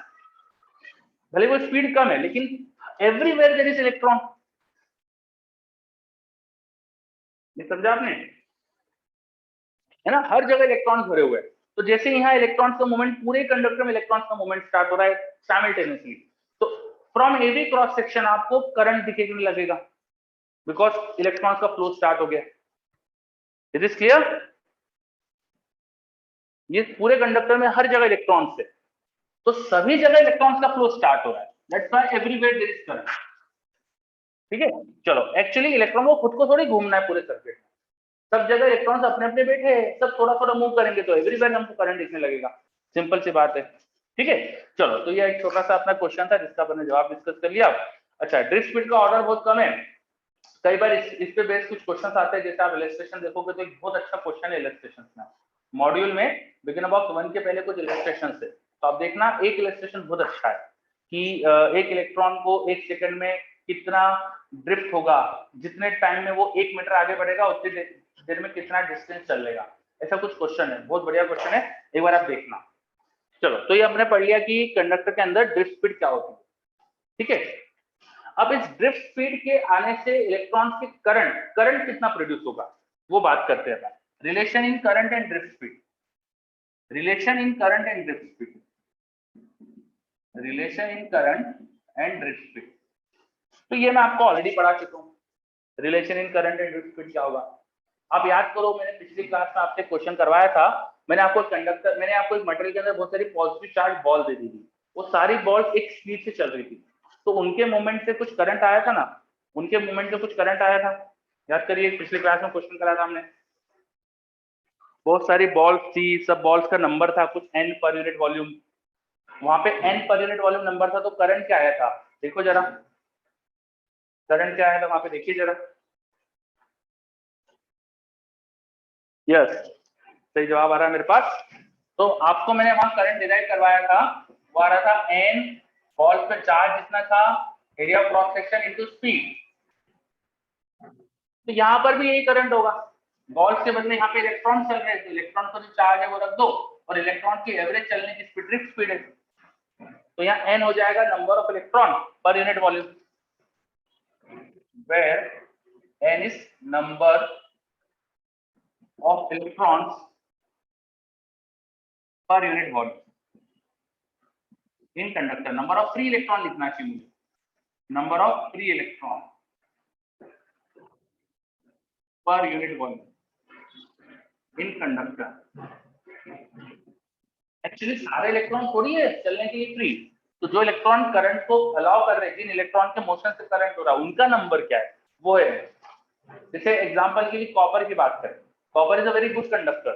A: भले वो स्पीड कम है, लेकिन एवरीवेयर देयर इज इलेक्ट्रॉन। ये समझा आपने? है ना, हर जगह इलेक्ट्रॉन्स भरे हुए हैं। तो जैसे यहाँ इलेक्ट्रॉन्स का मूवमेंट, पूरे कंडक्टर में इलेक्ट्रॉन्स का मूवमेंट स्टार्ट हो रहा है साइमल्टेनियसली, तो फ्रॉम एवरी क्रॉस सेक्शन आपको करंट दिखने लगेगा, बिकॉज इलेक्ट्रॉन्स का फ्लो स्टार्ट हो गया। It is clear? ये पूरे कंडक्टर में हर जगह इलेक्ट्रॉन्स है, तो सभी जगह इलेक्ट्रॉन्स का फ्लो स्टार्ट हो रहा है। That's why everywhere there is current. ठीक है, चलो। एक्चुअली इलेक्ट्रॉन को खुद को थोड़ी घूमना है पूरे सर्किट में, सब जगह इलेक्ट्रॉन्स अपने अपने बैठे हैं, सब थोड़ा थोड़ा मूव करेंगे तो एवरीवेयर हमको करंट दिखने लगेगा। सिंपल सी बात है। ठीक है, चलो। तो ये एक छोटा सा अपना क्वेश्चन था जिसका अपने जवाब डिस्कस कर लिया। अच्छा, ड्रिफ्ट स्पीड का ऑर्डर बहुत कम है। कई बार इस पे बेस कुछ क्वेश्चन आते हैं, जैसे आप इलस्ट्रेशन देखोगे तो एक बहुत अच्छा क्वेश्चन है इलस्ट्रेशन में। मॉड्यूल में बिगिन बॉक्स 1 के पहले कुछ इलस्ट्रेशन है, तो आप देखना एक इलस्ट्रेशन बहुत अच्छा है कि एक इलेक्ट्रॉन को एक सेकंड में कितना ड्रिफ्ट होगा, जितने टाइम में वो 1 मीटर आगे बढ़ेगा उतनी देर में कितना डिस्टेंस चल लेगा। ऐसा कुछ क्वेश्चन है, बहुत बढ़िया क्वेश्चन है, एक बार आप देखना। चलो, तो ये हमने पढ़ लिया कि कंडक्टर के अंदर ड्रिफ्ट स्पीड क्या होती है। ठीक है, अब इस ड्रिफ्ट स्पीड के आने से इलेक्ट्रॉन के करंट कितना प्रोड्यूस होगा वो बात करते हैं। Relation in current and drift speed. Relation in current and drift speed. Relation in current and drift speed. तो ये मैं आपको ऑलरेडी पढ़ा चुका हूँ। Relation in current and drift speed क्या होगा आप याद करो। मैंने पिछली क्लास में आपसे क्वेश्चन करवाया था। मैंने आपको एक मटेरियल के अंदर बहुत सारी पॉजिटिव चार्ज बॉल दे दी थी, वो सारी बॉल एक स्पीड से चल रही थी, तो उनके मूवमेंट से कुछ करंट आया था ना। उनके मूवमेंट से कुछ करंट आया था, याद करिए। पिछली क्लास में क्वेश्चन कराया था हमने। बहुत सारी बॉल्स थी, सब बॉल्स का नंबर था कुछ n पर यूनिट वॉल्यूम। वहां पे n पर यूनिट वॉल्यूम नंबर था, तो करंट क्या आया था देखो जरा। करंट क्या आया था वहां पे, देखिए जरा। यस, सही जवाब आ रहा है मेरे पास। तो आपको मैंने वहां करंट डिराइव करवाया था, वो आ रहा था n बॉल पे चार्ज जितना था, area of cross section into speed. तो यहाँ पर भी यही करंट होगा। बॉल के बदले यहाँ पे इलेक्ट्रॉन चल रहे हैं, तो इलेक्ट्रॉन का जो चार्ज है वो रख दो, और इलेक्ट्रॉन की एवरेज चलने की स्पीड ड्रिफ्ट स्पीड है, तो यहाँ n हो जाएगा number of electron per unit volume, where n is number of electrons per unit volume in conductor। Number of free electron लिखना चाहिए मुझे, number of free electron per unit volume in conductor. Actually सारे electron थोड़ी है चलने के लिए free, तो जो इलेक्ट्रॉन करंट को अलाउ कर रहे हैं, जिन इलेक्ट्रॉन के मोशन से करंट हो रहा है, उनका नंबर क्या है वो है। जैसे एग्जांपल के लिए कॉपर की बात करें, copper is a very good conductor.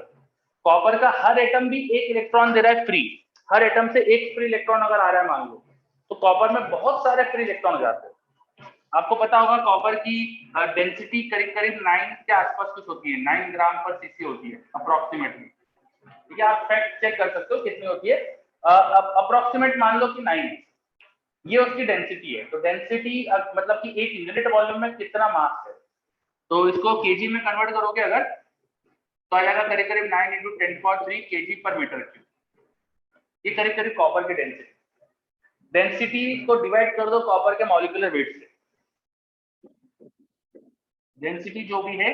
A: Copper का हर एटम भी एक इलेक्ट्रॉन दे रहा है फ्री, हर एटम से एक फ्री इलेक्ट्रॉन अगर आ रहा है मान लो, तो कॉपर में बहुत सारे फ्री इलेक्ट्रॉन हो जाते हैं। आपको पता होगा कॉपर की डेंसिटी करीब करीब 9 के आसपास कुछ होती है, 9 ग्राम पर सीसी होती है अप्रोक्सीमेटली। ठीक है, आप फैक्ट चेक कर सकते हो कितनी होती है, अप्रोक्सीमेट मान लो कि 9, ये उसकी डेंसिटी है। तो डेंसिटी मतलब कि एक यूनिट वॉल्यूम में कितना मास है, तो इसको केजी में कन्वर्ट करोगे अगर, तो आ जाएगा करीब करीब 9 × 10³ केजी पर मीटर क्यूब। ये करीब करीब कॉपर की डेंसिटी। डेंसिटी को डिवाइड कर दो कॉपर के मॉलिक्यूलर वेट से, डेंसिटी जो भी है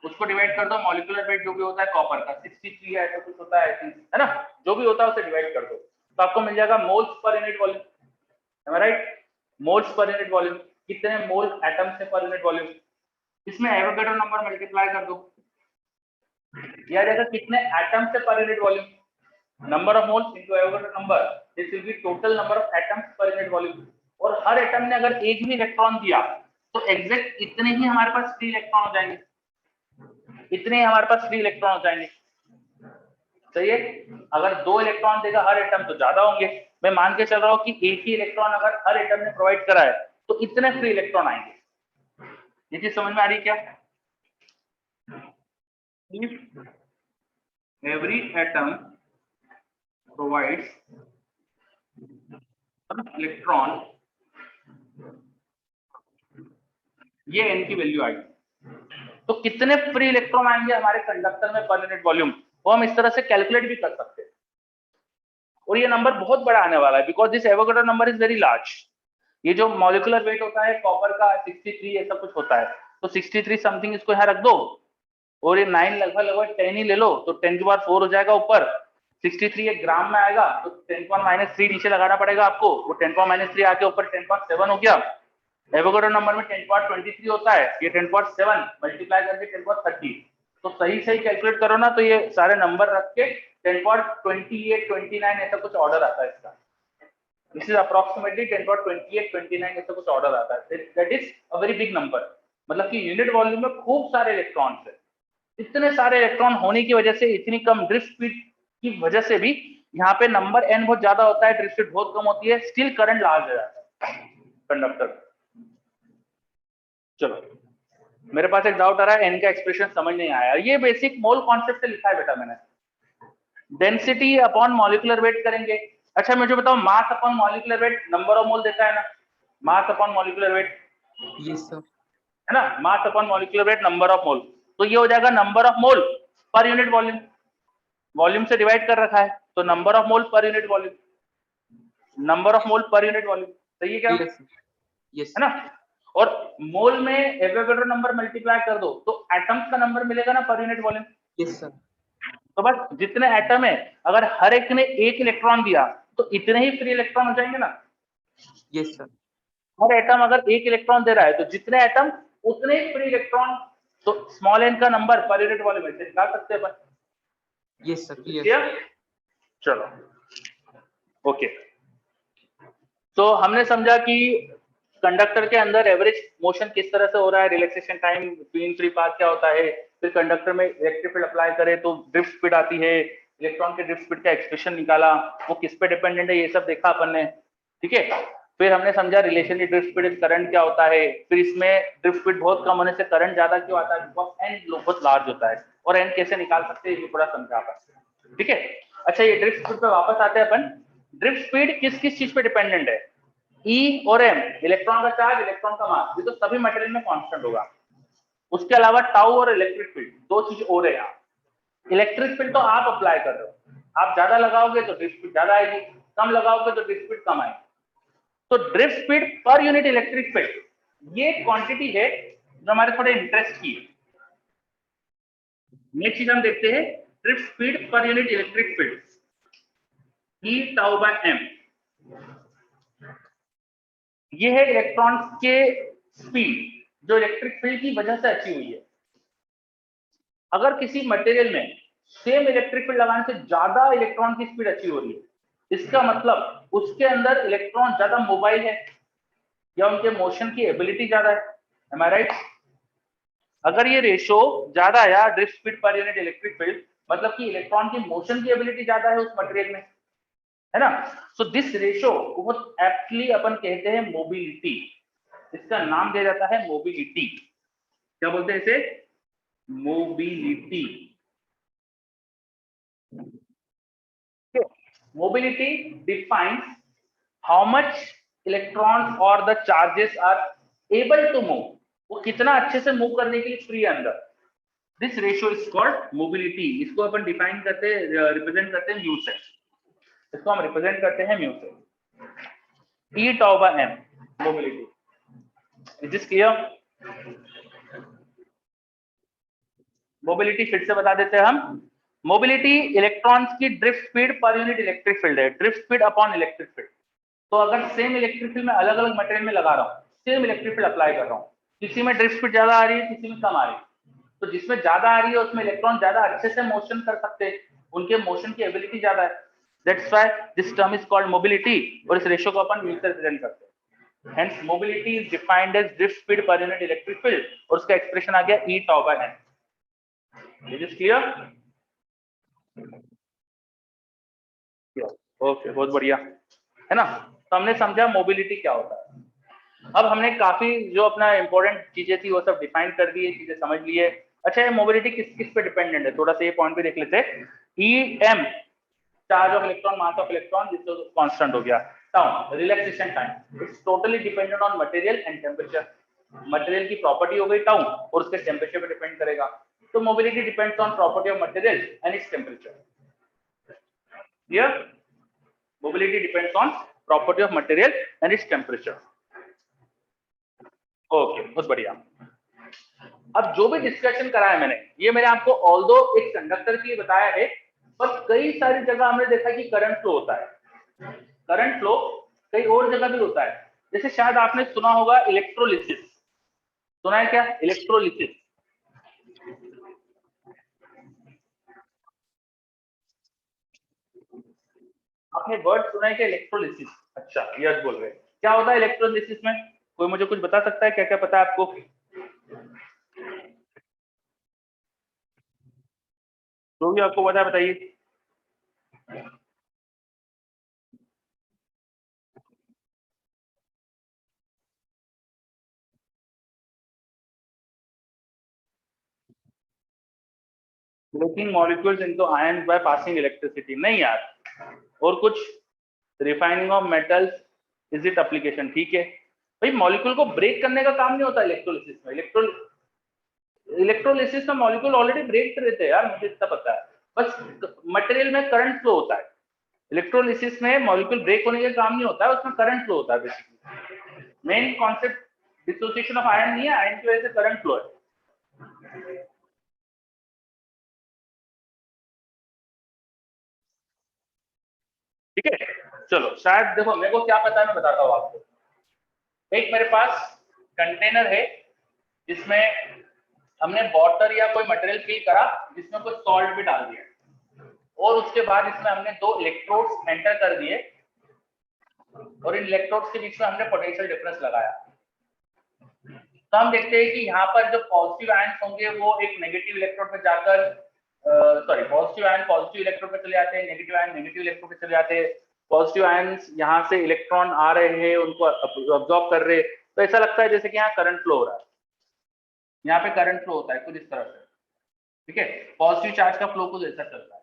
A: उसको डिवाइड कर दो, मॉलिक्यूलर वेट जो भी होता है कॉपर का 63 है, ऐसा कुछ होता है है ना, जो भी होता है उसे डिवाइड कर दो, तो आपको मिल जाएगा moles per unit volume, right, moles per unit volume, कितने मोल एटम से पर यूनिट वॉल्यूम, इसमें एवोगैड्रो नंबर मल्टीप्लाई कर दो, यह आ जाएगा कितने एटम से पर unit volume, number of moles into Avogadro number, this will be total number of atoms per unit volume, और हर एटम ने अगर एक भी इलेक्ट्रॉन दिया तो एग्जैक्ट इतने ही हमारे पास फ्री इलेक्ट्रॉन हो जाएंगे, इतने ही हमारे पास फ्री इलेक्ट्रॉन हो जाएंगे, सही है। अगर 2 इलेक्ट्रॉन देगा हर एटम तो ज्यादा होंगे, मैं मान के चल रहा हूँ कि एक ही इलेक्ट्रॉन अगर हर एटम ने प्रोवाइड करा है तो इतने फ्री इलेक्ट्रॉन आएंगे, ये चीज समझ में आ रही है क्या? एवरी एटम provides इलेक्ट्रॉन, ये n की वैल्यू आई, तो कितने फ्री इलेक्ट्रॉन आएंगे हमारे कंडक्टर में पर यूनिट वॉल्यूम, वो हम इस तरह से कैलकुलेट भी कर सकते हैं, और ये नंबर बहुत बड़ा आने वाला है because this Avogadro number is very large. ये जो मॉलिक्यूलर वेट होता है कॉपर का 63 ऐसा कुछ होता है, तो 63 समथिंग इसको यहाँ रख दो, और ये 9 लगभग 10 ही ले लो, तो 10 की पावर 4 हो जाएगा ऊपर, 63 एक ग्राम में आएगा, तो 10⁻³ नीचे लगाना पड़ेगा आपको, वो 10⁻³ आके ऊपर 10.7 हो गया, एवोगैड्रो नंबर में 10.23 होता है, ये 10.7 मल्टीप्लाई करके 10.30, तो सही सही कैलकुलेट करो ना, तो ये सारे नंबर रख के 10.28 29 ऐसा कुछ ऑर्डर आता है इसका, दिस इज अप्रोक्सीमेटली 10.28 29 ऐसा कुछ ऑर्डर आता है, that is a very big number, मतलब कि यूनिट वॉल्यूम में खूब सारे इलेक्ट्रॉन्स है, इतने सारे इलेक्ट्रॉन होने की वजह से, इतनी कम ड्रिफ्ट स्पीड की वजह से भी यहाँ पे नंबर n बहुत ज्यादा होता है, ड्रिफ्ट स्पीड बहुत कम होती है, स्टिल करंट लार्ज हो जाता है कंडक्टर। चलो मेरे पास एक डाउट आ रहा है, n का एक्सप्रेशन समझ नहीं आया, ये बेसिक मोल कॉन्सेप्ट से लिखा है बेटा मैंने, डेंसिटी अपॉन मॉलिक्यूलर वेट करेंगे। अच्छा मुझे बताओ, mass upon molecular weight number of mole देता है ना, mass upon molecular weight,
B: yes sir,
A: है ना, mass upon molecular weight number of mole, तो ये हो जाएगा नंबर ऑफ मोल पर यूनिट वॉल्यूम, वॉल्यूम से डिवाइड कर रखा है, तो नंबर ऑफ मोल पर unit volume, number of mole पर यूनिट वॉल्यूम, सही है क्या?
B: यस
A: है ना, और मोल में एवोगैड्रो नंबर मल्टीप्लाई कर दो तो एटम्स का नंबर मिलेगा ना पर यूनिट वॉल्यूम,
B: यस सर,
A: तो बस जितने एटम है अगर हर एक ने एक इलेक्ट्रॉन दिया तो इतने ही फ्री इलेक्ट्रॉन हो जाएंगे ना,
B: यस सर,
A: हर एटम अगर एक इलेक्ट्रॉन दे रहा है तो जितने एटम उतने ही फ्री इलेक्ट्रॉन, तो स्मॉल एन का नंबर पर यूनिट वॉल्यूम ऐसे निकाल सकते हैं अपन,
B: यस सर, क्लियर।
A: चलो ओके, तो हमने समझा कि कंडक्टर के अंदर एवरेज मोशन किस तरह से हो रहा है, relaxation time between free path क्या होता है, फिर कंडक्टर में इलेक्ट्रिक फील्ड अप्लाई करें तो ड्रिफ्ट स्पीड आती है, इलेक्ट्रॉन के ड्रिफ्ट स्पीड का एक्सप्रेशन निकाला, वो किस पे डिपेंडेंट है ये सब देखा अपन ने, ठीक है। फिर हमने समझा रिलेशन ड्रिफ्ट स्पीड करंट क्या होता है, फिर इसमें ड्रिफ्ट स्पीड बहुत कम होने से करंट ज्यादा क्यों आता है, बिकॉज एन बहुत लार्ज होता है, और एन कैसे निकाल सकते हैं ये थोड़ा समझा अपन, ठीक है। अच्छा ये ड्रिफ्ट स्पीड पे वापस आते हैं अपन, ड्रिफ्ट स्पीड किस किस चीज पे डिपेंडेंट है, E और M, इलेक्ट्रॉन का चार्ज इलेक्ट्रॉन का मास, ये तो सभी मटेरियल में कांस्टेंट होगा, उसके अलावा टाउ और इलेक्ट्रिक फील्ड दो चीज और है यहाँ, इलेक्ट्रिक फील्ड तो आप अप्लाई कर रहे हो, आप ज्यादा लगाओगे तो ड्रिफ्ट स्पीड ज्यादा आएगी, कम लगाओगे तो ड्रिफ्ट स्पीड कम आएगी, तो drift speed per unit electric field ये क्वांटिटी है जो हमारे थोड़े इंटरेस्ट की है। नेक्स्ट चीज हम देखते हैं drift speed per unit electric field, E tau by M, ये है इलेक्ट्रॉन्स के स्पीड जो इलेक्ट्रिक फील्ड की वजह से अचीव हुई है। अगर किसी मटेरियल में सेम इलेक्ट्रिक फील्ड लगाने से ज्यादा इलेक्ट्रॉन की स्पीड अचीव हो रही है, इसका मतलब उसके अंदर इलेक्ट्रॉन ज्यादा मोबाइल है या उनके मोशन की एबिलिटी ज्यादा है, एम आई राइट? अगर ये रेशो ज्यादा आया drift speed per unit electric field, मतलब कि इलेक्ट्रॉन की मोशन की एबिलिटी ज्यादा है उस मटेरियल में, है ना, सो दिस रेशो बहुत एप्टली अपन कहते हैं मोबिलिटी, इसका नाम दिया जाता है मोबिलिटी, क्या बोलते हैं इसे, mobility, mobility defines how much electrons और the charges are able to move, वो कितना अच्छे से मूव करने के लिए फ्री है अंदर, this ratio is called mobility, इसको अपन डिफाइन करते हैं, रिप्रेजेंट करते हैं म्यू से, इसको हम रिप्रेजेंट करते हैं म्यू से, E tau by M mobility, is this clear? Mobility फिर से बता देते हैं हम। मोबिलिटी इलेक्ट्रॉन्स की drift speed per unit electric field है, drift speed upon electric field. तो अगर सेम इलेक्ट्रिक फील्ड में अलग अलग मटेरियल में लगा रहा हूँ, सेम इलेक्ट्रिक फील्ड अप्लाई कर रहा हूँ, किसी में ड्रिफ्ट स्पीड ज्यादा आ रही है, किसी में कम आ रही है, तो जिसमें ज्यादा आ रही है उसमें इलेक्ट्रॉन ज्यादा अच्छे से मोशन कर सकते हैं, उनके मोशन की एबिलिटी ज्यादा है। That's why this term is called mobility, और इस रेशियो को अपन मीटर रिप्रेजेंट करते हैं। Hence mobility is defined as drift speed per unit electric field, और उसका एक्सप्रेशन आ गया E τ/n। It is clear? Okay, बहुत बढ़िया, है ना। तो हमने समझा मोबिलिटी क्या होता है। अब हमने काफी जो अपना इंपॉर्टेंट चीजें थी वो सब डिफाइन कर दी है, चीजें समझ ली है। अच्छा, ये मोबिलिटी किस किस पे डिपेंडेंट है, थोड़ा सा ये पॉइंट भी देख लेते हैं। EM charge of electron, mass of electron, this तो कांस्टेंट हो गया। Tau relaxation time, it's totally dependent on material and temperature. Material की प्रॉपर्टी हो गई टाउ, और उसके टेम्परेचर पे डिपेंड करेगा। तो mobility depends on property of material and its temperature. Clear? Mobility depends on property of material and its temperature. Okay, बहुत बढ़िया। अब जो भी डिस्कशन कराया मैंने, ये मैंने आपको ऑल्दो एक कंडक्टर के लिए बताया है, पर कई सारी जगह हमने देखा कि करंट फ्लो होता है। करंट फ्लो कई और जगह भी होता है, जैसे शायद आपने सुना होगा इलेक्ट्रोलिसिस। सुना है क्या इलेक्ट्रोलिसिस? आपने वर्ड सुना है क्या इलेक्ट्रोलिसिस? अच्छा, यस बोल रहे हैं। क्या होता है इलेक्ट्रोलिसिस में? कोई मुझे कुछ बता सकता है, क्या क्या पता है आपको? जो भी आपको पता है बताइए। Breaking molecules into ions by passing electricity, नहीं यार। और कुछ? Refining of metals, is it application? ठीक है भाई, मॉलिक्यूल को ब्रेक करने का काम नहीं होता इलेक्ट्रोलिसिस में। इलेक्ट्रोलिसिस में मॉलिक्यूल ऑलरेडी ब्रेक कर देते हैं यार, मुझे इतना पता है। बस मटेरियल में करंट फ्लो होता है। इलेक्ट्रोलिसिस में मॉलिक्यूल ब्रेक होने का काम नहीं होता है, उसमें करंट फ्लो होता है basically. Main concept dissociation of ion नहीं है, आयन की वजह से करंट फ्लो है। ठीक है, चलो। शायद देखो, मेरे को क्या पता है मैं बताता हूँ आपको। एक मेरे पास कंटेनर है जिसमें हमने वाटर या कोई मटेरियल फिल करा, जिसमें कुछ सॉल्ट भी डाल दिया, और उसके बाद इसमें हमने दो इलेक्ट्रोड्स एंटर कर दिए, और इन इलेक्ट्रोड्स के बीच में हमने पोटेंशियल डिफरेंस लगाया। तो हम देखते हैं कि यहाँ पर जो पॉजिटिव आयंस होंगे वो एक नेगेटिव इलेक्ट्रोड पे जाकर, sorry, positive ion positive electrode पे चले जाते हैं, नेगेटिव आयन नेगेटिव इलेक्ट्रोड पे चले जाते हैं। पॉजिटिव आयंस यहाँ से इलेक्ट्रॉन आ रहे हैं, उनको अब्सॉर्ब कर रहे हैं, तो ऐसा लगता है जैसे कि यहाँ करंट फ्लो हो रहा है। यहाँ पे करंट फ्लो होता है कुछ इस तरह से। ठीक है, पॉजिटिव चार्ज का फ्लो कुछ ऐसा चलता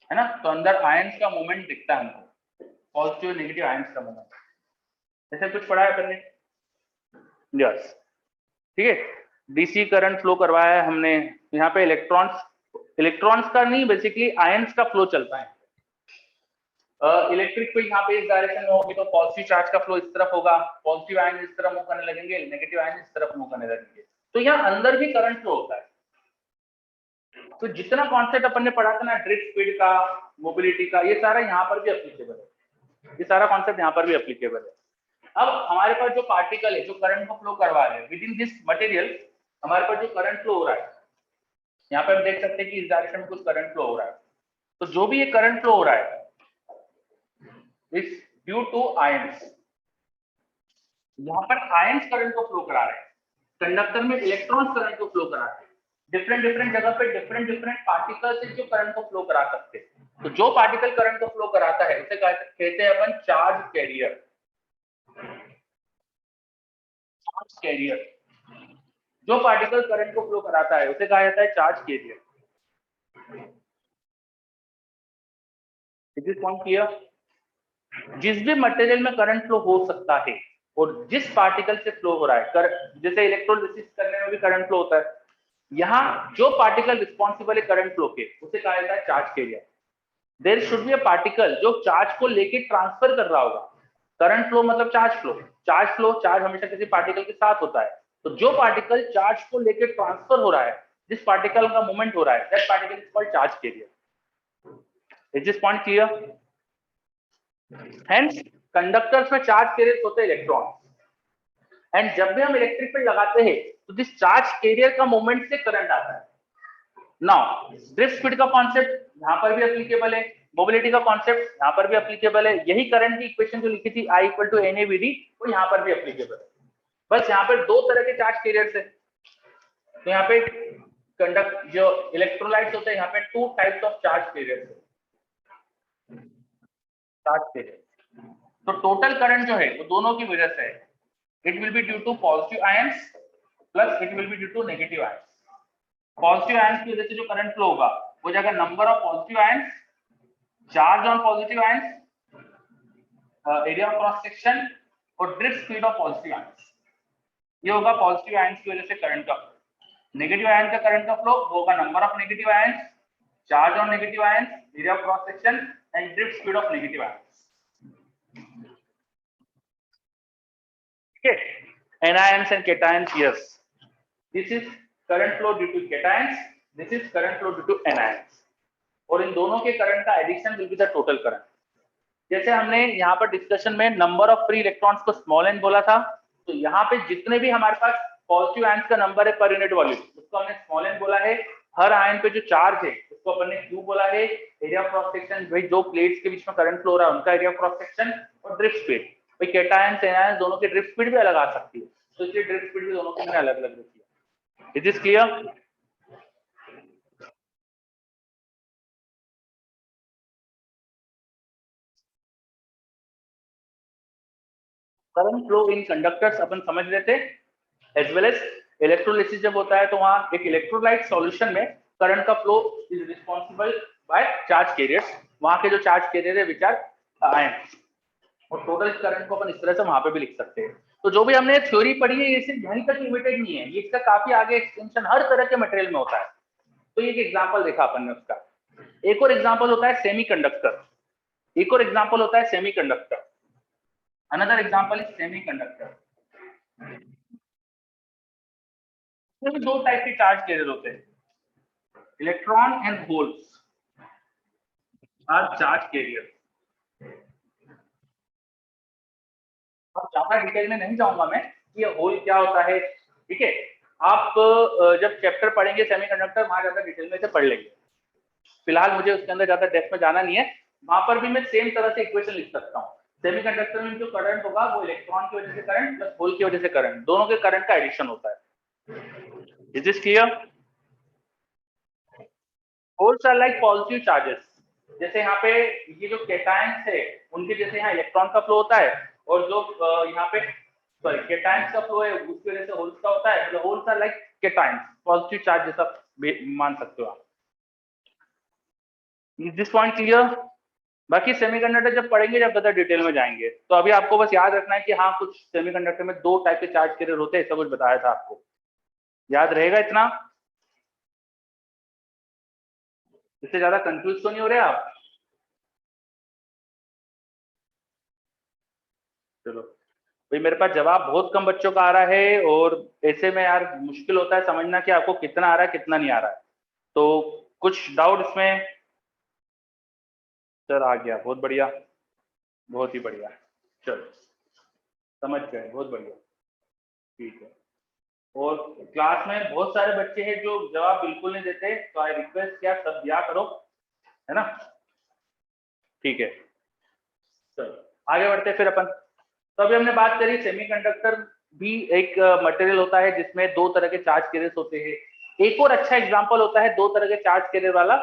A: है ना। तो अंदर आयंस का मूवमेंट दिखता है हमको, पॉजिटिव नेगेटिव आयंस का मूवमेंट। ऐसे कुछ पढ़ा है अपन ने? यस, ठीक है। डीसी करंट फ्लो करवाया है हमने। यहाँ पे इलेक्ट्रॉन्स का नहीं, बेसिकली आयंस का फ्लो चलता है। इलेक्ट्रिक फील्ड यहाँ पे इस डायरेक्शन में होगी, तो पॉजिटिव चार्ज का फ्लो इस तरफ होगा, पॉजिटिव आयन इस तरफ मूव करने लगेंगे, नेगेटिव आयन इस तरफ मूव करने लगेंगे। तो यहाँ अंदर भी करंट फ्लो होता है। तो जितना कॉन्सेप्ट अपन ने पढ़ा था ना ड्रिफ्ट स्पीड का, मोबिलिटी का, ये सारा यहाँ पर भी एप्लीकेबल है। ये सारा कॉन्सेप्ट यहाँ पर भी एप्लीकेबल है। अब हमारे पास जो पार्टिकल है जो करंट को फ्लो करवा रहे हैं विद इन दिस मटेरियल, हमारे पास जो करंट फ्लो हो रहा है, यहाँ पे हम देख सकते हैं कि इस डायरेक्शन में कुछ करंट फ्लो हो रहा है। तो जो भी ये करंट फ्लो हो रहा है इज ड्यू टू आयंस। यहाँ पर आयंस करंट को फ्लो करा रहे हैं, कंडक्टर में इलेक्ट्रॉन्स करंट को फ्लो करा रहे हैं। डिफरेंट डिफरेंट जगह पे डिफरेंट डिफरेंट पार्टिकल्स है जो करंट को फ्लो करा सकते हैं। तो जो पार्टिकल करंट को फ्लो कराता है उसे कहते हैं अपन चार्ज कैरियर। चार्ज कैरियर, जो पार्टिकल करंट को फ्लो कराता है उसे कहा जाता है charge career. It is point clear? जिस भी मटेरियल में करंट फ्लो हो सकता है और जिस पार्टिकल से फ्लो हो रहा है, जैसे इलेक्ट्रोलिसिस करने में भी करंट फ्लो होता है, यहाँ जो पार्टिकल रिस्पॉन्सिबल है करंट फ्लो के उसे कहा जाता है charge carrier. There should be a particle जो चार्ज को लेके ट्रांसफर कर रहा होगा। करंट फ्लो मतलब चार्ज फ्लो। चार्ज हमेशा किसी पार्टिकल के साथ होता है। तो जो पार्टिकल चार्ज को लेके ट्रांसफर हो रहा है जिस पार्टिकल का मूवमेंट हो रहा है that particle is called charge carrier. Is this point clear? Hence conductors में चार्ज कैरियर्स होते हैं इलेक्ट्रॉन, एंड जब भी हम इलेक्ट्रिक फील्ड लगाते हैं तो दिस चार्ज कैरियर का मूवमेंट से करंट आता है। नाउ ड्रिफ्ट स्पीड का कॉन्सेप्ट यहां पर भी एप्लीकेबल है, मोबिलिटी का कॉन्सेप्ट यहां पर भी एप्लीकेबल है, यही करंट की इक्वेशन जो लिखी थी I = NAVD वो यहां पर भी एप्लीकेबल है। बस यहां पर दो तरह के चार्ज कैरियर्स है। तो यहाँ पे कंडक्ट जो इलेक्ट्रोलाइट्स होते हैं यहाँ पे two types of charge carriers है, चार्ज कैरियर। तो टोटल करंट जो है वो दोनों की वजह से है, it will be due to positive ions plus it will be due to negative ions. Positive ions की वजह से जो करंट फ्लो होगा वो जाएगा number of positive ions, charge on positive ions, area of cross section और drift speed of positive ions. ये होगा पॉजिटिव आयंस की वजह से करंट का। नेगेटिव आयन का करंट का फ्लो होगा number of negative ions, charge on negative ions, area of cross section and drift speed of negative ions. ठीक है, anions and cations, yes, this is current flow due to cations, this is current flow due to anions, और इन दोनों के current का addition will be the total current. जैसे हमने यहाँ पर डिस्कशन में नंबर ऑफ फ्री इलेक्ट्रॉन्स को स्मॉल एन बोला था, तो यहाँ पे जितने भी हमारे पास पॉजिटिव आयंस का नंबर है पर यूनिट वॉल्यूम उसको हमने स्मॉल एन बोला है। हर आयन पे जो चार्ज है उसको अपन ने क्यू बोला है। एरिया ऑफ क्रॉस सेक्शन भाई जो प्लेट्स के बीच में करंट फ्लो हो रहा है उनका एरिया ऑफ क्रॉस सेक्शन, और ड्रिफ्ट स्पीड भाई कैटायंस एनायंस दोनों की ड्रिफ्ट स्पीड भी अलग आ सकती है, तो इसलिए ड्रिफ्ट स्पीड भी दोनों की मैंने अलग अलग रखी है। Is this clear? Current flow in conductors अपन समझ रहे थे, एज वेल एज इलेक्ट्रोलिसिस जब होता है तो वहां एक इलेक्ट्रोलाइट सॉल्यूशन में करंट का flow is responsible by charge carriers, वहां के जो चार्ज कैरियर है विच आर आयंस, और टोटल करंट को अपन इस तरह से वहां पे भी लिख सकते हैं। तो जो भी हमने थ्योरी पढ़ी है ये सिर्फ यहीं तक लिमिटेड नहीं है, ये इसका काफी आगे एक्सटेंशन हर तरह के मटेरियल में होता है। तो ये एक एग्जांपल देखा अपन ने उसका। एक और एग्जांपल होता है सेमीकंडक्टर, एक और एग्जांपल होता है semiconductor, another example is semiconductor. इसमें दो टाइप के चार्ज कैरियर होते हैं, electron and holes are charge carrier. अब ज्यादा डिटेल में नहीं जाऊंगा मैं कि ये होल क्या होता है, ठीक है, आप जब चैप्टर पढ़ेंगे सेमीकंडक्टर वहां ज्यादा डिटेल में से पढ़ लेंगे। फिलहाल मुझे उसके अंदर ज्यादा डेप्थ में जाना नहीं है, वहां पर भी मैं सेम तरह से इक्वेशन लिख सकता हूँ। सेमीकंडक्टर में जो करंट होगा वो इलेक्ट्रॉन की वजह से करंट प्लस होल की वजह से करंट, दोनों के करंट का एडिशन होता है। Is this clear? Holes are like positive charges, जैसे यहाँ पे ये जो कैटायंस है उनके जैसे यहाँ इलेक्ट्रॉन का फ्लो होता है, और जो यहाँ पे सॉरी कैटायंस का फ्लो है उसकी वजह से होल्स का होता है, holes are like cations, positive charge जैसा मान सकते हो आप। Is this point clear? बाकी सेमीकंडक्टर जब पढ़ेंगे जब ज्यादा डिटेल में जाएंगे, तो अभी आपको बस याद रखना है कि हाँ कुछ सेमीकंडक्टर में दो टाइप के चार्ज कैरियर होते हैं, ऐसा कुछ बताया था आपको, याद रहेगा इतना? इससे ज्यादा कंफ्यूज तो नहीं हो रहे आप? चलो भाई, मेरे पास जवाब बहुत कम बच्चों का आ रहा है, और ऐसे में यार मुश्किल होता है समझना कि आपको कितना आ रहा है कितना नहीं आ रहा है। तो कुछ डाउट इसमें? सर आ गया, बहुत बढ़िया, बहुत ही बढ़िया, चलो समझ गए, बहुत बढ़िया, ठीक है। और क्लास में बहुत सारे बच्चे हैं जो जवाब बिल्कुल नहीं देते, तो आई रिक्वेस्ट क्या सब दिया करो, है ना? ठीक है, चलो आगे बढ़ते फिर अपन। तो अभी हमने बात करी सेमीकंडक्टर भी एक मटेरियल होता है जिसमें दो तरह के चार्ज कैरियर्स होते हैं। एक और अच्छा एग्जांपल होता है दो तरह के चार्ज कैरियर वाला,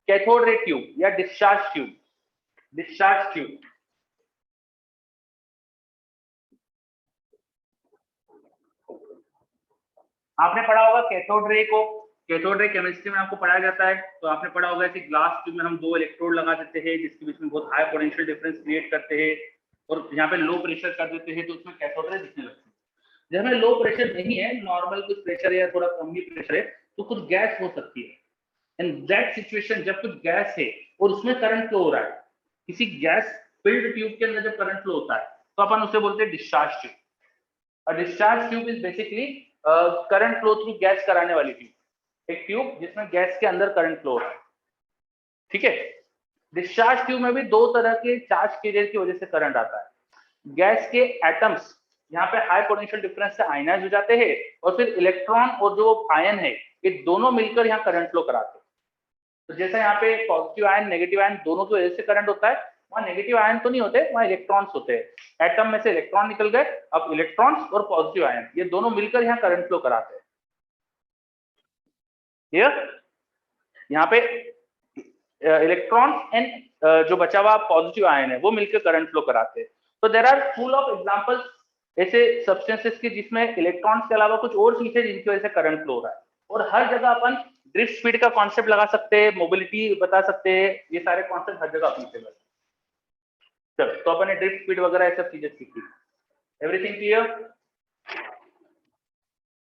A: कैथोड रे ट्यूब या डिस्चार्ज ट्यूब। डिस्चार्ज ट्यूब आपने पढ़ा होगा कैथोड रे को, कैथोड रे केमिस्ट्री में आपको पढ़ाया जाता है, तो आपने पढ़ा होगा ऐसे ग्लास ट्यूब में हम दो इलेक्ट्रोड लगा देते हैं जिसके बीच में बहुत हाई पोटेंशियल डिफरेंस क्रिएट करते हैं, और यहाँ पे लो प्रेशर कर देते हैं तो उसमें कैथोड रे दिखने लगते हैं। जब हमें लो प्रेशर नहीं है, नॉर्मल कुछ प्रेशर है या थोड़ा कम भी प्रेशर है, तो कुछ गैस हो सकती है। इन दैट सिचुएशन जब कुछ गैस है और उसमें करंट फ्लो हो रहा है, किसी गैस फिल्ड ट्यूब के अंदर जब करंट फ्लो होता है तो अपन उसे बोलते हैं discharge tube. A discharge tube is basically current flow through gas कराने वाली ट्यूब। एक ट्यूब जिसमें गैस के अंदर करंट फ्लो हो रहा है, ठीक है। डिस्चार्ज ट्यूब में भी दो तरह के चार्ज कैरियर की वजह से करंट आता है। गैस के एटम्स यहाँ पे हाई पोटेंशियल डिफरेंस से आयनाइज हो जाते हैं और फिर इलेक्ट्रॉन और जो आयन है ये दोनों मिलकर यहाँ करंट फ्लो कराते हैं। तो जैसा यहाँ पे पॉजिटिव आयन नेगेटिव आयन दोनों की वजह से करंट होता है, वहां नेगेटिव आयन तो नहीं होते, वहां इलेक्ट्रॉन्स होते हैं। एटम में से इलेक्ट्रॉन निकल गए, अब इलेक्ट्रॉन्स और पॉजिटिव आयन ये दोनों मिलकर यहाँ करंट फ्लो कराते हैं। यहाँ पे इलेक्ट्रॉन एंड जो बचा हुआ पॉजिटिव आयन है वो मिलकर करंट फ्लो कराते हैं। तो there are full of examples ऐसे सब्सटेंसेस के जिसमें इलेक्ट्रॉन्स के अलावा कुछ और चीजें जिनकी वजह से करंट फ्लो हो रहा है। और हर जगह अपन ड्रिफ्ट स्पीड का कॉन्सेप्ट लगा सकते हैं, मोबिलिटी बता सकते हैं, ये सारे कॉन्सेप्ट हर जगह अप्लीकेबल है। चलो तो अपन ने ड्रिफ्ट स्पीड वगैरह ये सब चीजें सीखी। Everything clear?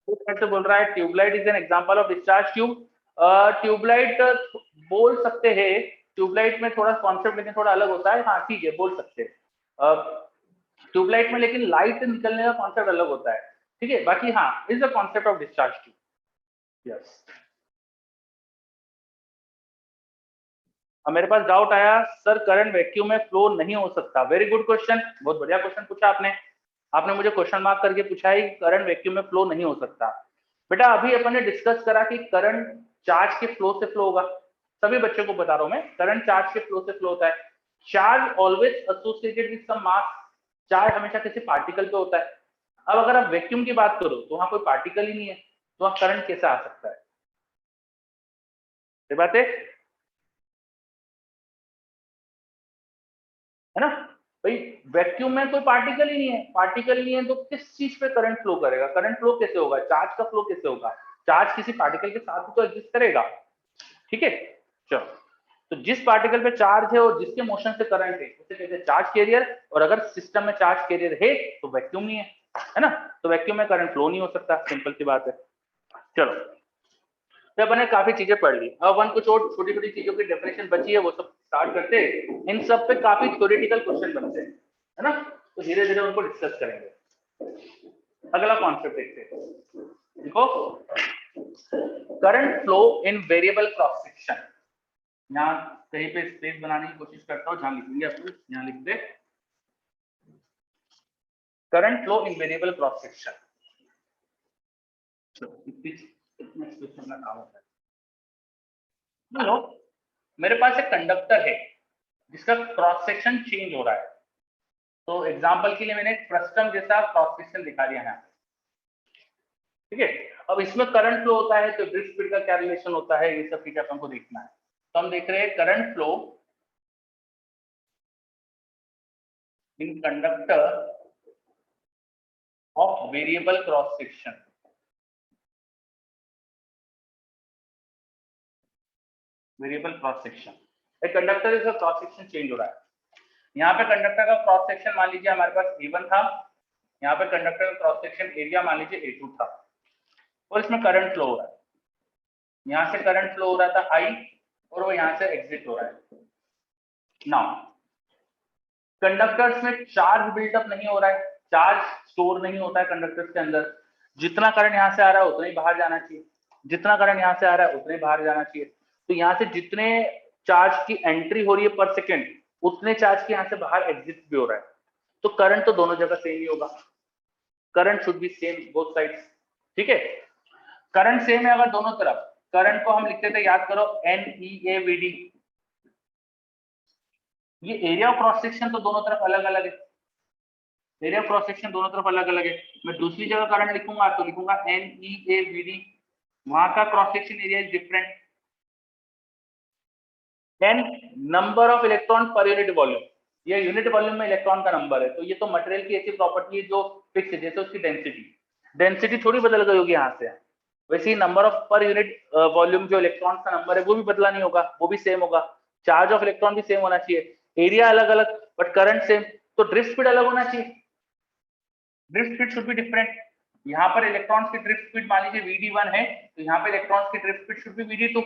A: से बोल रहा है tubelight is an example of discharge tube. Tubelight बोल सकते हैं, ट्यूबलाइट में थोड़ा कॉन्सेप्ट लेकिन थोड़ा अलग होता है, हाँ ठीक है बोल सकते हैं ट्यूबलाइट में, लेकिन लाइट निकलने का कॉन्सेप्ट अलग होता है, ठीक है। बाकी हाँ is the concept of discharge tube. Yes, अब मेरे पास डाउट आया सर करंट वैक्यूम में फ्लो नहीं हो सकता। वेरी गुड क्वेश्चन, बहुत बढ़िया क्वेश्चन पूछा आपने। आपने मुझे क्वेश्चन मार्क करके पूछा है करंट वैक्यूम में फ्लो नहीं हो सकता। बेटा अभी अपन ने डिस्कस करा कि करंट चार्ज के फ्लो से फ्लो होगा। सभी बच्चों को बता रहा हूं मैं, करंट चार्ज के फ्लो से फ्लो होता है। Charge always associated with some mass, charge हमेशा किसी पार्टिकल पे होता है। अब अगर आप वैक्यूम की बात करो तो वहां कोई पार्टिकल ही नहीं है, तो वहां करंट कैसे आ सकता है? ये बात है ना भाई, वैक्यूम में कोई पार्टिकल ही नहीं है, पार्टिकल नहीं है तो किस चीज पे करंट फ्लो करेगा? करंट फ्लो कैसे होगा? चार्ज का फ्लो कैसे होगा? चार्ज किसी पार्टिकल के साथ तो एग्जिस्ट करेगा, ठीक है। चलो, तो जिस पार्टिकल पे चार्ज है और जिसके मोशन से करंट है उसे कहते हैं चार्ज कैरियर। और अगर सिस्टम में चार्ज कैरियर है तो वैक्यूम नहीं है ना, तो वैक्यूम में करंट फ्लो नहीं हो सकता, सिंपल सी बात है। चलो, तो अपन ने काफी चीजें पढ़ ली, अब अपन कुछ और छोटी छोटी चीजों की डेफिनेशन बची है वो सब स्टार्ट करते हैं। इन सब पे काफी थ्योरेटिकल क्वेश्चन बनते हैं, है ना, तो धीरे धीरे उनको डिस्कस करेंगे। अगला कॉन्सेप्ट देखते हैं, देखो current flow in variable cross section. यहाँ कहीं पे स्पेस बनाने की कोशिश करता हूँ, जहां लिखेंगे अपन यहाँ लिख दे current flow in variable cross section. लो, मेरे पास एक कंडक्टर है जिसका क्रॉस सेक्शन चेंज हो रहा है। तो एग्जांपल के लिए मैंने फ्रस्टम जैसा क्रॉस सेक्शन दिखा दिया है, ठीक है। अब इसमें करंट फ्लो होता है तो ड्रिफ्ट स्पीड का क्या रिलेशन होता है, ये सब चीजें अपन को देखना है। तो हम देख रहे हैं current flow in conductor of variable cross section. Variable cross section, एक कंडक्टर इसका क्रॉस सेक्शन चेंज हो रहा है। यहाँ पे कंडक्टर का क्रॉस सेक्शन मान लीजिए हमारे पास A1 था, यहाँ पे कंडक्टर का क्रॉस सेक्शन एरिया मान लीजिए A2 था, और इसमें करंट फ्लो हो रहा है। यहाँ से करंट फ्लो हो रहा था I और वो यहाँ से एग्जिट हो रहा है। नाउ कंडक्टर्स में चार्ज बिल्डअप नहीं हो रहा है, चार्ज स्टोर नहीं होता है कंडक्टर्स के अंदर। जितना करंट यहाँ से आ रहा है उतना ही बाहर जाना चाहिए, जितना करंट यहाँ से आ रहा है उतना ही बाहर जाना चाहिए। तो यहाँ से जितने चार्ज की एंट्री हो रही है पर सेकेंड, उतने चार्ज की यहाँ से बाहर एग्जिट भी हो रहा है। तो करंट तो दोनों जगह सेम ही होगा, current should be same both sides, ठीक है। करंट सेम है अगर दोनों तरफ, करंट को हम लिखते थे याद करो NEAVD। ये एरिया ऑफ क्रॉस सेक्शन तो दोनों तरफ अलग अलग है, एरिया ऑफ क्रॉस सेक्शन दोनों तरफ अलग अलग है। मैं दूसरी जगह करंट लिखूंगा तो लिखूंगा NEAVD, वहां का cross section area is different. Then number of electron per unit volume, ये यूनिट वॉल्यूम में इलेक्ट्रॉन का नंबर है, तो ये तो मटेरियल की ऐसी प्रॉपर्टी है जो फिक्स है, जैसे उसकी डेंसिटी, डेंसिटी थोड़ी बदल गई होगी यहाँ से, वैसे ही number of per unit volume जो इलेक्ट्रॉन का नंबर है वो भी बदला नहीं होगा, वो भी सेम होगा। चार्ज ऑफ इलेक्ट्रॉन भी सेम होना चाहिए, एरिया अलग अलग बट करंट सेम, तो ड्रिफ्ट स्पीड अलग होना चाहिए, drift speed should be different. यहाँ पर इलेक्ट्रॉन्स की ड्रिफ्ट स्पीड मान लीजिए VD1 है, तो यहाँ पे इलेक्ट्रॉन्स की drift speed should be VD2।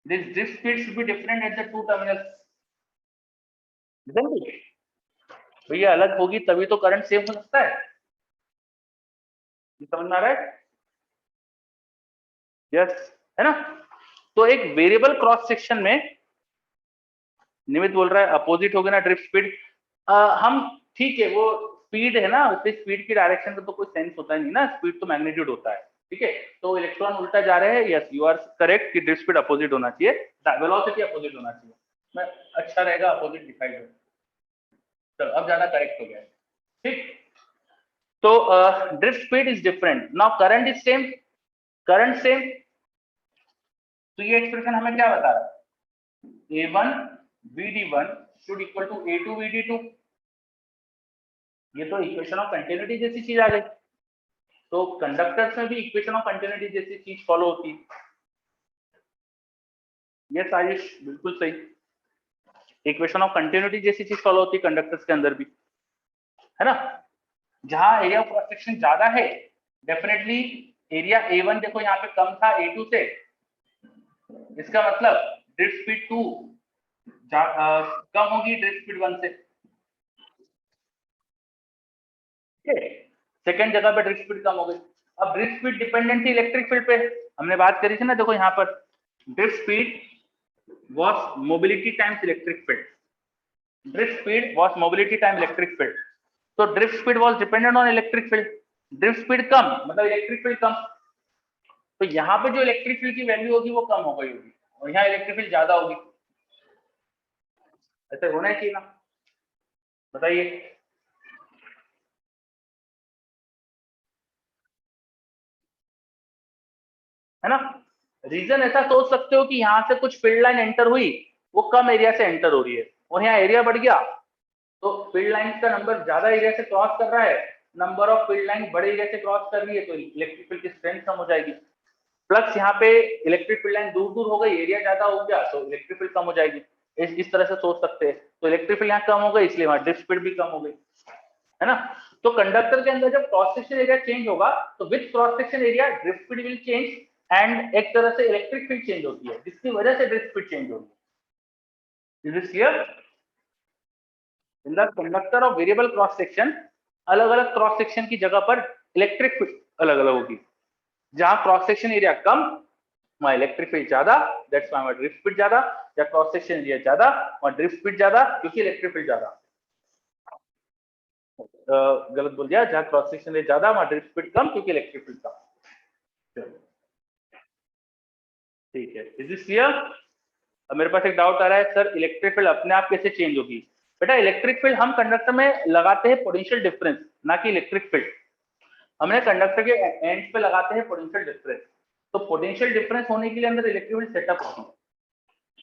A: This drift speed should be different at the two terminals. भैया अलग होगी तभी तो करंट सेम हो सकता है, समझ में आ रहा है? यस, है ना। तो एक वेरिएबल क्रॉस सेक्शन में निमित बोल रहा है अपोजिट होगा ना ड्रिफ्ट स्पीड। हम ठीक है, वो स्पीड है ना, उससे स्पीड की डायरेक्शन का तो कोई सेंस होता नहीं ना, स्पीड तो मैग्नीट्यूड होता है, ठीक है। तो इलेक्ट्रॉन उल्टा जा रहे हैं, यस यू आर करेक्ट कि ड्रिफ्ट स्पीड अपोजिट होना चाहिए, वेलोसिटी अपोजिट होना चाहिए। मैं अच्छा रहेगा अपोजिट दिखाई दे। चलो अब ज्यादा करेक्ट हो गया, ठीक। तो drift speed is different, now current is same, current same. तो ये एक्सप्रेशन हमें क्या बता रहा है, A1 VD1 should equal to A2 VD2। ये तो इक्वेशन ऑफ कंटिन्यूटी जैसी चीज आ गई। तो कंडक्टर्स में भी इक्वेशन ऑफ कंटिन्यूटी जैसी चीज फॉलो होती है। यस आयुष, बिल्कुल सही, इक्वेशन ऑफ कंटिन्यूटी जैसी चीज फॉलो होती है कंडक्टर्स के अंदर भी, है ना। जहां एरिया ऑफ क्रॉस सेक्शन ज्यादा है, डेफिनेटली एरिया A1 देखो यहाँ पे कम था A2 से, इसका मतलब ड्रिफ्ट स्पीड 2 कम होगी ड्रिफ्ट स्पीड 1 से। सेकंड जगह पे ड्रिफ्ट स्पीड कम हो गई। अब ड्रिफ्ट स्पीड डिपेंडेंट थी इलेक्ट्रिक फील्ड पे, हमने बात करी थी ना, देखो यहाँ पर drift speed was mobility times electric field, drift speed was mobility time electric field. तो drift speed was dependent on electric field, drift speed कम मतलब इलेक्ट्रिक फील्ड कम। तो यहाँ पे जो इलेक्ट्रिक फील्ड की वैल्यू होगी वो कम हो गई होगी, और यहाँ इलेक्ट्रिक फील्ड ज्यादा होगी। ऐसे होना चाहिए ना, बताइए। है ना, रीजन ऐसा सोच सकते हो कि यहाँ से कुछ फील्ड लाइन एंटर हुई, वो कम एरिया से एंटर हो रही है, और यहाँ एरिया बढ़ गया, तो फील्ड लाइन का नंबर ज्यादा एरिया से क्रॉस कर रहा है, नंबर ऑफ फील्ड लाइन बड़े एरिया से क्रॉस कर रही है, तो इलेक्ट्रिक फील्ड की स्ट्रेंथ कम हो जाएगी। प्लस यहाँ पे इलेक्ट्रिक फील्ड लाइन दूर दूर हो गई, एरिया ज्यादा हो गया, तो इलेक्ट्रिक फील्ड कम हो जाएगी। इस तरह से सोच सकते हैं। तो इलेक्ट्रिक फील्ड यहाँ कम हो गई, इसलिए वहां ड्रिफ्ट स्पीड भी कम हो गई, है ना। तो कंडक्टर के अंदर जब क्रॉस सेक्शन एरिया चेंज होगा, तो with cross section area drift speed will change, and एक तरह से इलेक्ट्रिक फील्ड चेंज होती है, जिसकी वजह से ड्रिफ्ट स्पीड चेंज होगी। Is this clear? In the conductor of variable cross section, अलग अलग क्रॉस सेक्शन की जगह पर इलेक्ट्रिक फील्ड अलग अलग होगी। जहां क्रॉस सेक्शन एरिया कम, वहां इलेक्ट्रिक फील्ड ज्यादा, दैट्स व्हाई वहां ड्रिफ्ट स्पीड ज्यादा। या क्रॉस सेक्शन एरिया ज्यादा, वहां ड्रिफ्ट स्पीड ज्यादा, क्योंकि इलेक्ट्रिक फील्ड ज्यादा। गलत बोल दिया, जहां क्रॉस सेक्शन एरिया ज्यादा, वहां ड्रिफ्ट स्पीड कम, क्योंकि इलेक्ट्रिक फील्ड कम। ठीक है, इज दिस क्लियर? अब मेरे पास एक डाउट आ रहा है, सर इलेक्ट्रिक फील्ड अपने आप कैसे चेंज होगी? बेटा इलेक्ट्रिक फील्ड हम कंडक्टर में लगाते हैं पोटेंशियल डिफरेंस, ना कि इलेक्ट्रिक फील्ड। हमने कंडक्टर के एंड पे लगाते हैं पोटेंशियल डिफरेंस। तो पोटेंशियल डिफरेंस होने के लिए अंदर इलेक्ट्रिक फील्ड सेटअप होगी,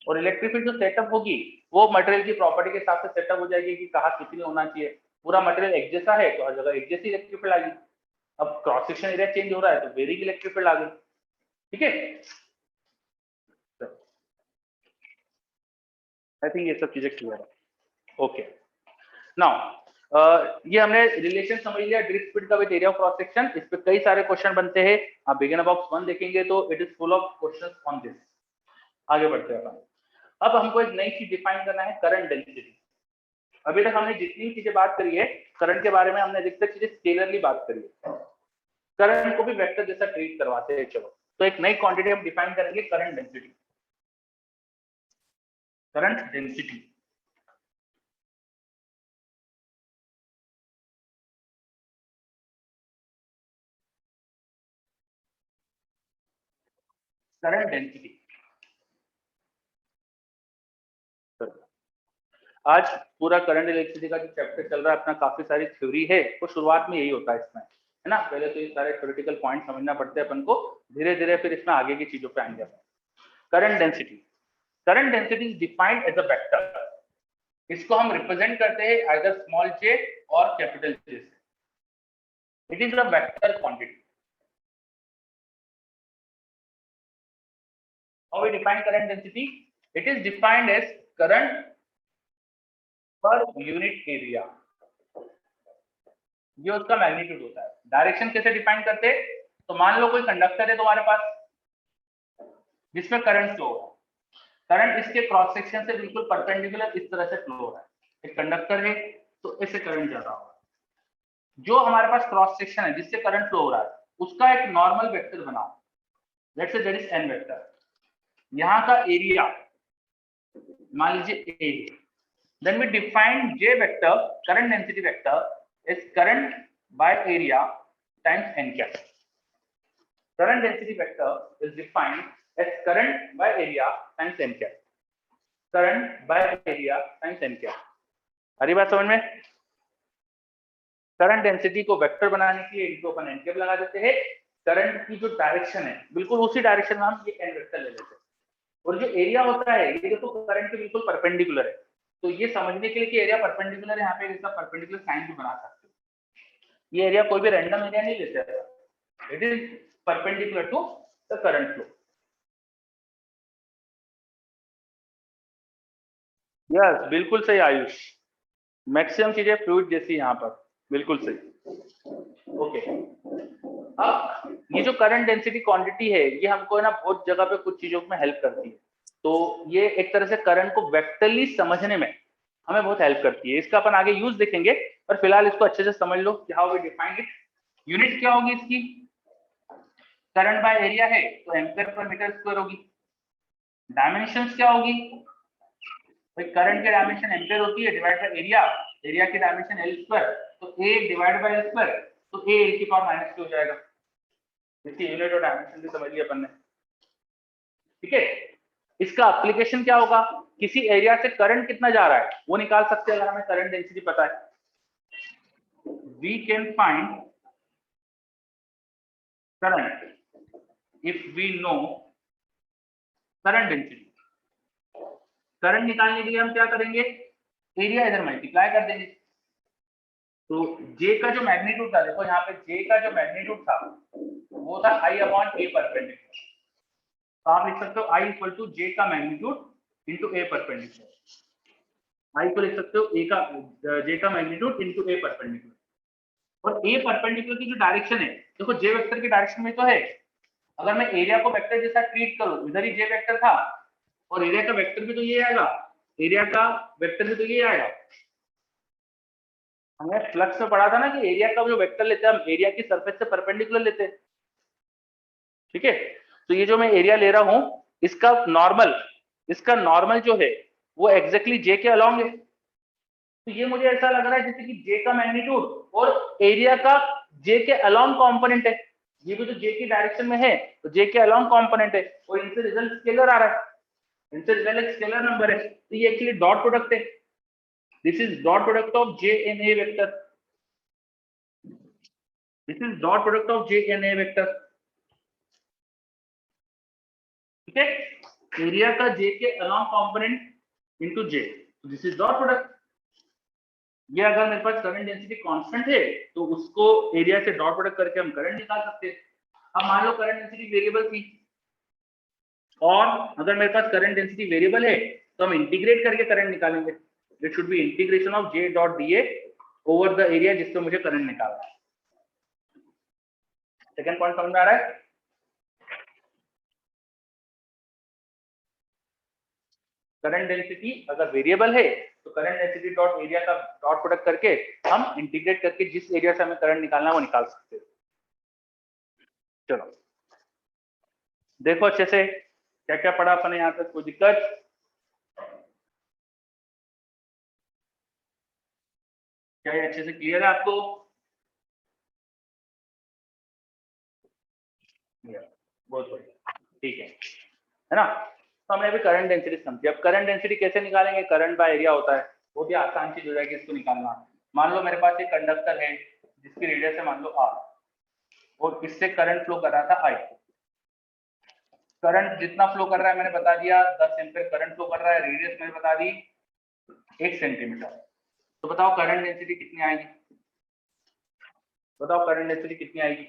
A: और इलेक्ट्रिक फील्ड जो सेटअप होगी वो मटेरियल की प्रॉपर्टी के हिसाब से सेटअप हो जाएगी कि कहाँ कितनी होना चाहिए। पूरा मटेरियल एक जैसा है तो हर जगह एक जैसी इलेक्ट्रिक फील्ड आ गई। अब क्रॉस सेक्शन एरिया चेंज हो रहा है तो वेरिंग इलेक्ट्रिक फील्ड आ गई, ठीक है। आई थिंक ये सब चीजें क्लियर है। ओके, नाउ ये हमने रिलेशन समझ लिया ड्रिफ्ट स्पीड का with area of cross section. इस पे कई सारे क्वेश्चन बनते हैं, आप बिगिनर बॉक्स 1 देखेंगे तो it is full of questions on this. आगे बढ़ते हैं अपन। अब हमको एक नई चीज डिफाइन करना है, करंट डेंसिटी। अभी तक हमने जितनी चीजें बात करी है करंट के बारे में, हमने अधिकतर चीजें स्केलरली बात करी है, करंट को भी वेक्टर जैसा ट्रीट करवाते हैं। चलो तो एक नई क्वांटिटी हम डिफाइन करेंगे, current density. Current density, current density. आज पूरा करंट इलेक्ट्रिसिटी का जो चैप्टर चल रहा है अपना, काफी सारी थ्योरी है, वो शुरुआत में यही होता है इसमें, है ना। पहले तो ये सारे थ्योरेटिकल पॉइंट समझना पड़ते हैं अपन को, धीरे धीरे फिर इसमें आगे की चीजों पे आएंगे। Current density, current density is defined as a vector. इसको हम रिप्रेजेंट करते हैं आइदर स्मॉल जे और कैपिटल जे से। It is a vector quantity. How we define current density? It is defined as current per unit area. ये उसका magnitude होता है। डायरेक्शन कैसे डिफाइन करते हैं? तो मान लो कोई कंडक्टर है तुम्हारे पास जिसमें करंट फ्लो हो रहा है, करंट इसके क्रॉस सेक्शन से बिल्कुल परपेंडिकुलर इस तरह से फ्लो हो रहा है। एक कंडक्टर है तो इससे करंट जा रहा होगा। जो हमारे पास क्रॉस सेक्शन है जिससे करंट फ्लो हो रहा है, उसका एक नॉर्मल वेक्टर बनाओ। Let's say there is n vector, यहाँ का एरिया मान लीजिए A है, then we define J vector, current density vector is current by area times n cap. Current density vector is defined as current by area times n cap. Current by area times n cap. हरी बात समझ में? Current density को vector बनाने के लिए इनको अपन n cap लगा देते हैं। करंट की जो डायरेक्शन है बिल्कुल उसी डायरेक्शन में हम ये n वेक्टर ले लेते हैं। और जो एरिया होता है ये देखो करंट के बिल्कुल परपेंडिकुलर है, तो ये समझने के लिए कि एरिया परपेंडिकुलर है, यहाँ पे इसका परपेंडिकुलर साइन भी बना सकते हो। ये एरिया कोई भी रैंडम एरिया नहीं लेते, it is perpendicular to the current flow. Yes, बिल्कुल सही आयुष, मैक्सिमम चीजें फ्लूइड जैसी यहाँ पर, बिल्कुल सही। ओके, अब ये जो करंट डेंसिटी क्वांटिटी है ये हमको है ना बहुत जगह पे कुछ चीजों में हेल्प करती है, तो ये एक तरह से करंट को वेक्टरली समझने में हमें बहुत हेल्प करती है। इसका अपन आगे यूज देखेंगे, पर फिलहाल इसको अच्छे से समझ लो कि how we define it. Unit क्या होगी इसकी? करंट बाय एरिया है तो एम्पीयर पर मीटर स्क्वायर होगी। डायमेंशंस क्या होगी? भाई करंट की डायमेंशन एम्पीयर होती है डिवाइड बाय एरिया, एरिया की डायमेंशन एल स्क्वायर, तो ए डिवाइड बाय एल स्क्वायर, तो ए की पावर -2 हो जाएगा। इसकी यूनिट और डायमेंशन भी समझ लिया अपन ने, ठीक है। इसका एप्लीकेशन क्या होगा? किसी एरिया से करंट कितना जा रहा है वो निकाल सकते हैं अगर हमें करंट डेंसिटी पता है। We can find current if we know current density. Current निकालने के लिए हम क्या करेंगे? एरिया इधर मल्टीप्लाई कर देंगे। तो J का जो मैग्नीट्यूड था, देखो यहाँ पे J का जो मैग्नीट्यूड था वो था I अपॉन A परपेंडिकुलर, तो आप लिख सकते हो I इक्वल टू J का magnitude into A perpendicular. I को लिख सकते हो A का J का मैग्नीट्यूड इंटू A परपेंडिकुलर। और A परपेंडिकुलर की जो डायरेक्शन है, देखो J वेक्टर की डायरेक्शन में तो है, अगर मैं एरिया को वेक्टर जैसा ट्रीट करूं, इधर ही J वेक्टर था और एरिया का वेक्टर भी तो ये आएगा, एरिया का वेक्टर भी तो ये आएगा। हमें फ्लक्स में पढ़ा था ना कि एरिया का जो वेक्टर लेते हैं हम एरिया की सरफेस से परपेंडिकुलर लेते हैं, ठीक है। तो ये जो मैं एरिया ले रहा हूं इसका नॉर्मल जो है वो एग्जैक्टली J के अलोंग है। तो ये मुझे ऐसा लग रहा है जैसे कि J का मैग्नीट्यूड और एरिया का J के अलोंग कंपोनेंट है, ये भी तो J की डायरेक्शन में है तो J के अलोंग कंपोनेंट है, और इनसे रिजल्ट स्केलर आ रहा है, इनसे रिजल्ट एक स्केलर नंबर है, तो ये एक्चुअली डॉट प्रोडक्ट है। This is dot product of J and A vector, this is dot product of J and A vector, ठीक है। एरिया का J के along component into J, this is dot product. ये अगर मेरे पास current density constant है तो उसको एरिया से डॉट प्रोडक्ट करके हम करंट निकाल सकते हैं। अब मान लो करंट डेंसिटी वेरिएबल थी, और अगर मेरे पास करंट डेंसिटी वेरिएबल है तो हम इंटीग्रेट करके करंट निकालेंगे। It should be integration of J dot dA over the area जिससे मुझे करंट निकालना है। सेकंड पॉइंट समझ में आ रहा है? करंट डेंसिटी अगर वेरिएबल है तो करंट डेंसिटी डॉट एरिया का डॉट प्रोडक्ट करके हम इंटीग्रेट करके जिस एरिया से हमें करंट निकालना है वो निकाल सकते हैं। चलो देखो अच्छे से क्या क्या पढ़ा अपने यहाँ तक, कोई दिक्कत? क्या ये अच्छे से क्लियर है आपको? बहुत बढ़िया, ठीक है ना। तो हमने अभी करंट डेंसिटी समझी। अब करंट डेंसिटी कैसे निकालेंगे? करंट बाय एरिया होता है, बहुत ही आसान चीज हो जाएगी इसको निकालना। मान लो मेरे पास एक कंडक्टर है जिसकी रेडियस है मान लो R, और इससे करंट फ्लो कर रहा था I। करंट जितना फ्लो कर रहा है मैंने बता दिया, 10 एम्पीयर करंट फ्लो कर रहा है, रेडियस मैंने बता दी 1 सेंटीमीटर। तो बताओ करंट डेंसिटी कितनी आएगी? बताओ करंट डेंसिटी कितनी आएगी?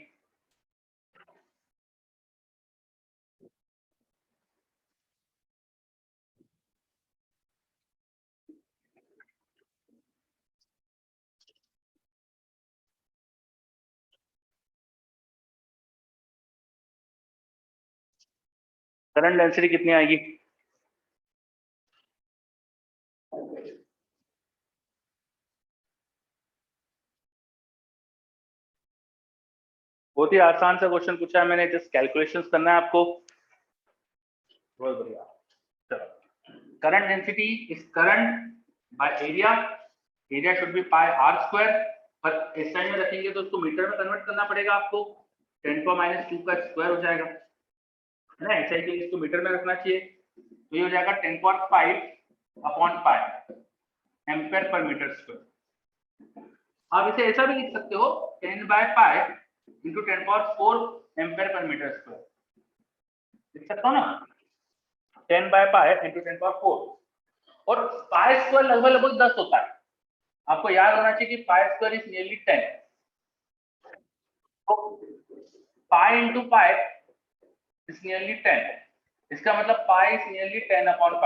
A: करंट डेंसिटी कितनी आएगी? बहुत ही आसान सा क्वेश्चन पूछा है मैंने, जस्ट कैलकुलेशंस करना है आपको। बहुत बढ़िया। चलो, current density is current by area, area should be pi r square, पर इस साइड में रखेंगे तो उसको मीटर में कन्वर्ट करना पड़ेगा आपको, 10⁻² का स्क्वायर हो जाएगा, है ना। ऐसे ही इसको मीटर में रखना चाहिए, तो ये हो जाएगा 10⁵ एम्पेयर पर मीटर स्क्वायर। आप इसे ऐसा भी लिख सकते हो 10/π into 10⁴ ampere per metre square, लिख सकता हो ना, 10/π इंटू 10⁴, और पाई स्क्वायर लगभग 10 होता है। आपको याद होना चाहिए कि पाई स्क्वायर इज नियरली 10, तो pi into pi is nearly 10, इसका मतलब पाई इज नियरली 10/π।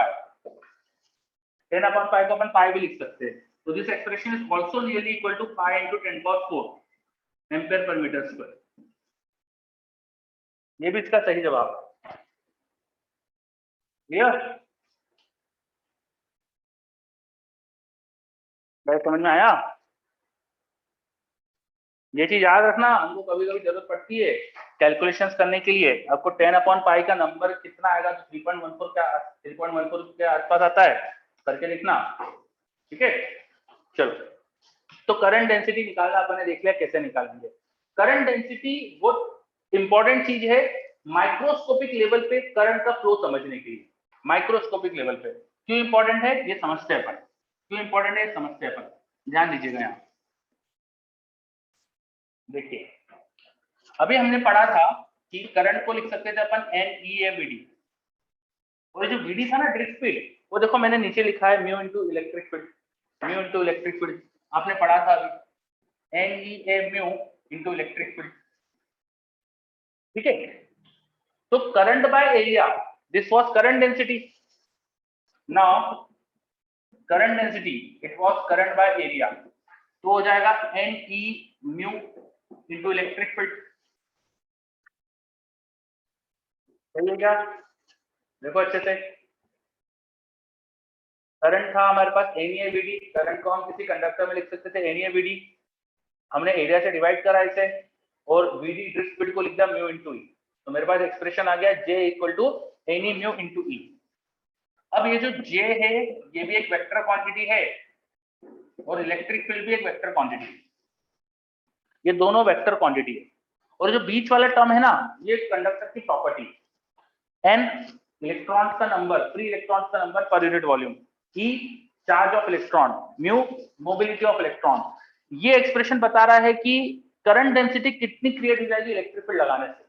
A: 10/π को अपन पाई भी लिख सकते हैं, तो this expression is also nearly equal to pi into 10⁴ ampere per metre square. ये भी इसका सही जवाब है। क्लियर? क्या समझ में आया? ये चीज याद रखना, हमको कभी कभी जरूरत पड़ती है कैलकुलेशंस करने के लिए। आपको 10/π का नंबर कितना आएगा, तो 3.14 के आसपास आता है, करके लिखना, ठीक है। चलो, तो करंट डेंसिटी निकालना आपने देख लिया कैसे निकालेंगे। करंट डेंसिटी वो इंपॉर्टेंट चीज है माइक्रोस्कोपिक लेवल पे करंट का फ्लो समझने के लिए। माइक्रोस्कोपिक लेवल पे क्यों इंपॉर्टेंट है ये समझते हैं अपन, क्यों इंपॉर्टेंट है समझते हैं अपन, ध्यान दीजिएगा। यहाँ देखिए, अभी हमने पढ़ा था कि करंट को लिख सकते थे अपन NEAVD, और जो VD था ना ड्रिफ्ट फील्ड, वो देखो मैंने नीचे लिखा है mu into electric field, mu into electric field, आपने पढ़ा था अभी, NEA mu into electric field, ठीक है। तो current by area, this was current density, now current density it was current by area, तो हो जाएगा NE mu into electric field, सही है क्या? देखो अच्छे से, करंट था हमारे पास NEAVD, करंट को हम किसी कंडक्टर में लिख सकते थे NEAVD, हमने एरिया से डिवाइड करा इसे, और VD ड्रिफ्ट फील्ड को लिख दिया म्यू इंटू ई, तो मेरे पास एक्सप्रेशन आ गया J equal to NE mu into E. अब ये जो J है ये भी एक वेक्टर क्वांटिटी है, और इलेक्ट्रिक फील्ड भी एक वेक्टर क्वांटिटी है, ये दोनों वेक्टर क्वांटिटी है। और जो बीच वाला टर्म है ना, ये कंडक्टर की प्रॉपर्टी, n इलेक्ट्रॉन्स का नंबर, फ्री इलेक्ट्रॉन्स का नंबर पर unit volume, E charge of electron, mu mobility of electron. ये एक्सप्रेशन बता रहा है कि करंट डेंसिटी कितनी क्रिएट हो जाएगी इलेक्ट्रिक फील्ड लगाने से,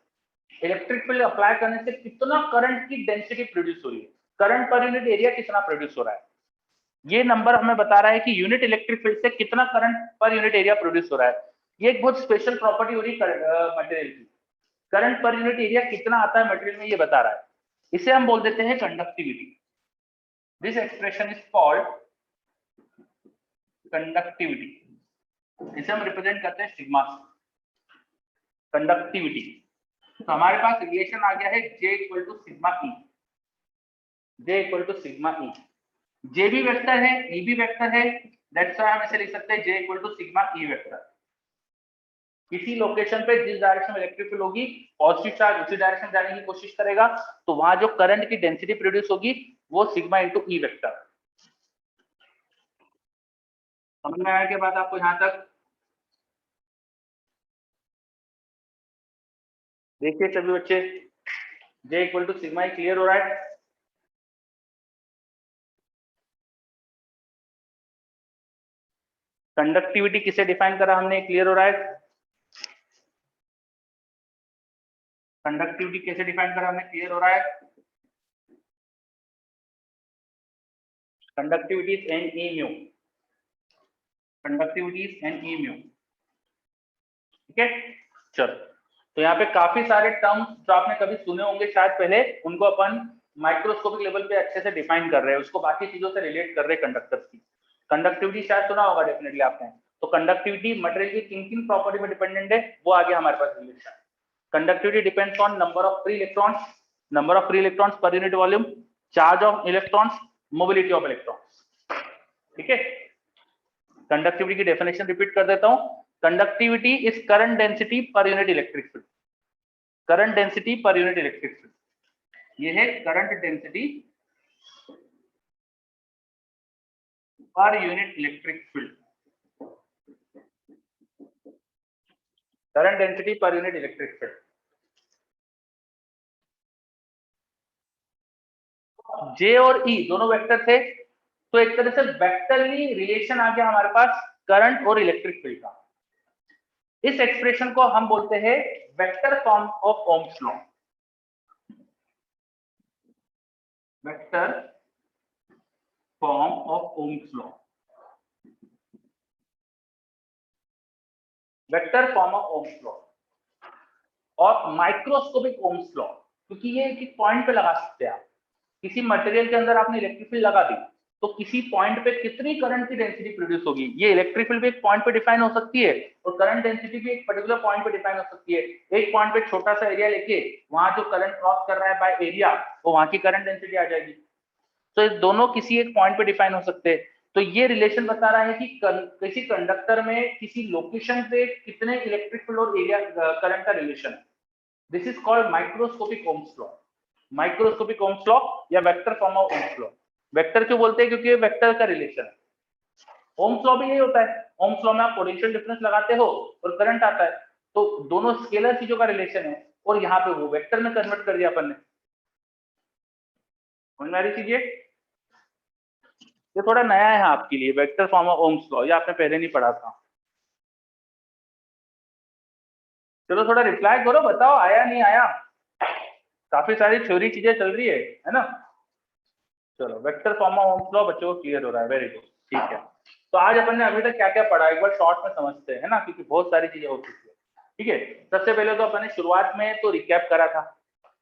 A: इलेक्ट्रिक फील्ड अप्लाई करने से कितना करंट की डेंसिटी प्रोड्यूस हो रही है, करंट पर यूनिट एरिया कितना प्रोड्यूस हो रहा है। ये नंबर हमें बता रहा है कि यूनिट इलेक्ट्रिक फील्ड से कितना current per unit area produce हो रहा है। ये एक बहुत स्पेशल प्रॉपर्टी हो रही है मटेरियल की, करंट पर यूनिट एरिया कितना आता है मटेरियल में ये बता रहा है। इसे हम बोल देते हैं conductivity. This expression is called conductivity, इसे हम रिप्रेजेंट करते हैं सिग्मा से, कंडक्टिविटी। तो हमारे पास रिलेशन आ गया है J equal to sigma E, J equal to sigma E. J भी वेक्टर है, E भी वेक्टर है, दैट्स व्हाई हम इसे लिख सकते हैं J equal to sigma E vector. किसी लोकेशन पे जिस डायरेक्शन में इलेक्ट्रिक फील्ड होगी, पॉजिटिव चार्ज उसी डायरेक्शन जाने की कोशिश करेगा, तो वहां जो करंट की डेंसिटी प्रोड्यूस होगी वो सिग्मा इंटू ई वेक्टर। समझ में आया क्या बात आपको यहां तक? देखिए सभी बच्चे, J equal to sigma E clear हो रहा है? कंडक्टिविटी किसे डिफाइन करा हमने, क्लियर हो रहा है? कंडक्टिविटी कैसे डिफाइन करा हमने, क्लियर हो रहा है? Conductivity is NE mu, conductivity is NE mu, ठीक है। चलो, तो यहाँ पे काफी सारे टर्म्स जो आपने कभी सुने होंगे शायद पहले, उनको अपन माइक्रोस्कोपिक लेवल पे अच्छे से डिफाइन कर रहे हैं, उसको बाकी चीजों से रिलेट कर रहे हैं कंडक्टर्स की। कंडक्टिविटी शायद सुना होगा डेफिनेटली आपने, तो कंडक्टिविटी मटेरियल की किन किन प्रॉपर्टी में डिपेंडेंट है वो आ गया हमारे पास relation. Conductivity depends on number of free electrons per unit volume, charge of electrons, mobility of electrons, ठीक है। कंडक्टिविटी की डेफिनेशन रिपीट कर देता हूं, conductivity is current density per unit electric field, current density per unit electric field, ये है current density per unit electric field, current density per unit electric field. J और E दोनों vector थे, तो एक तरह से वेक्टरली रिलेशन आ गया हमारे पास करंट और इलेक्ट्रिक फील्ड का। इस एक्सप्रेशन को हम बोलते हैं vector form of Ohm's law, vector form of Ohm's law, vector form of Ohm's law और माइक्रोस्कोपिक ओम्स लॉ, क्योंकि ये एक पॉइंट पे लगा सकते हैं आप। किसी मटेरियल के अंदर आपने इलेक्ट्रिक फील्ड लगा दी तो किसी पॉइंट पे कितनी करंट की डेंसिटी प्रोड्यूस होगी, ये इलेक्ट्रिक फील्ड भी एक पॉइंट पे डिफाइन हो सकती है और करंट डेंसिटी भी एक पर्टिकुलर पॉइंट पे डिफाइन हो सकती है। एक पॉइंट पे छोटा सा एरिया लेके वहां जो करंट क्रॉस कर रहा है बाय एरिया, वो वहां की करंट डेंसिटी आ जाएगी। तो ये दोनों किसी एक पॉइंट पे डिफाइन हो सकते हैं। तो ये रिलेशन बता रहा है कि किसी कंडक्टर में किसी लोकेशन पे कितने इलेक्ट्रिक फील्ड और एरिया करंट का रिलेशन है। This is called microscopic Ohm's law, microscopic Ohm's law या vector form of Ohm's law. Vector क्यों बोलते हैं, क्योंकि ये वेक्टर का रिलेशन है। ओम्स लॉ भी यही होता है, ओम्स लॉ में आप पोटेंशियल डिफरेंस लगाते हो और करंट आता है, तो दोनों स्केलर चीजों का रिलेशन है और यहाँ पे वो वेक्टर में कन्वर्ट कर दिया अपन ने। समझ में आ रही चीज ये थोड़ा नया है आपके लिए, vector form of Ohm's law, ये आपने पहले नहीं पढ़ा था। चलो थोड़ा रिप्लाई करो, बताओ आया नहीं आया, काफी सारी थ्योरी चीजें चल रही है ना। चलो vector form of Ohm's law बच्चों को क्लियर हो रहा है, वेरी गुड, ठीक है। तो आज अपन ने अभी तक क्या क्या पढ़ा एक बार शॉर्ट में समझते हैं, है ना, क्योंकि बहुत सारी चीजें हो चुकी है। ठीक है, सबसे पहले तो अपन ने शुरुआत में तो रिकैप करा था,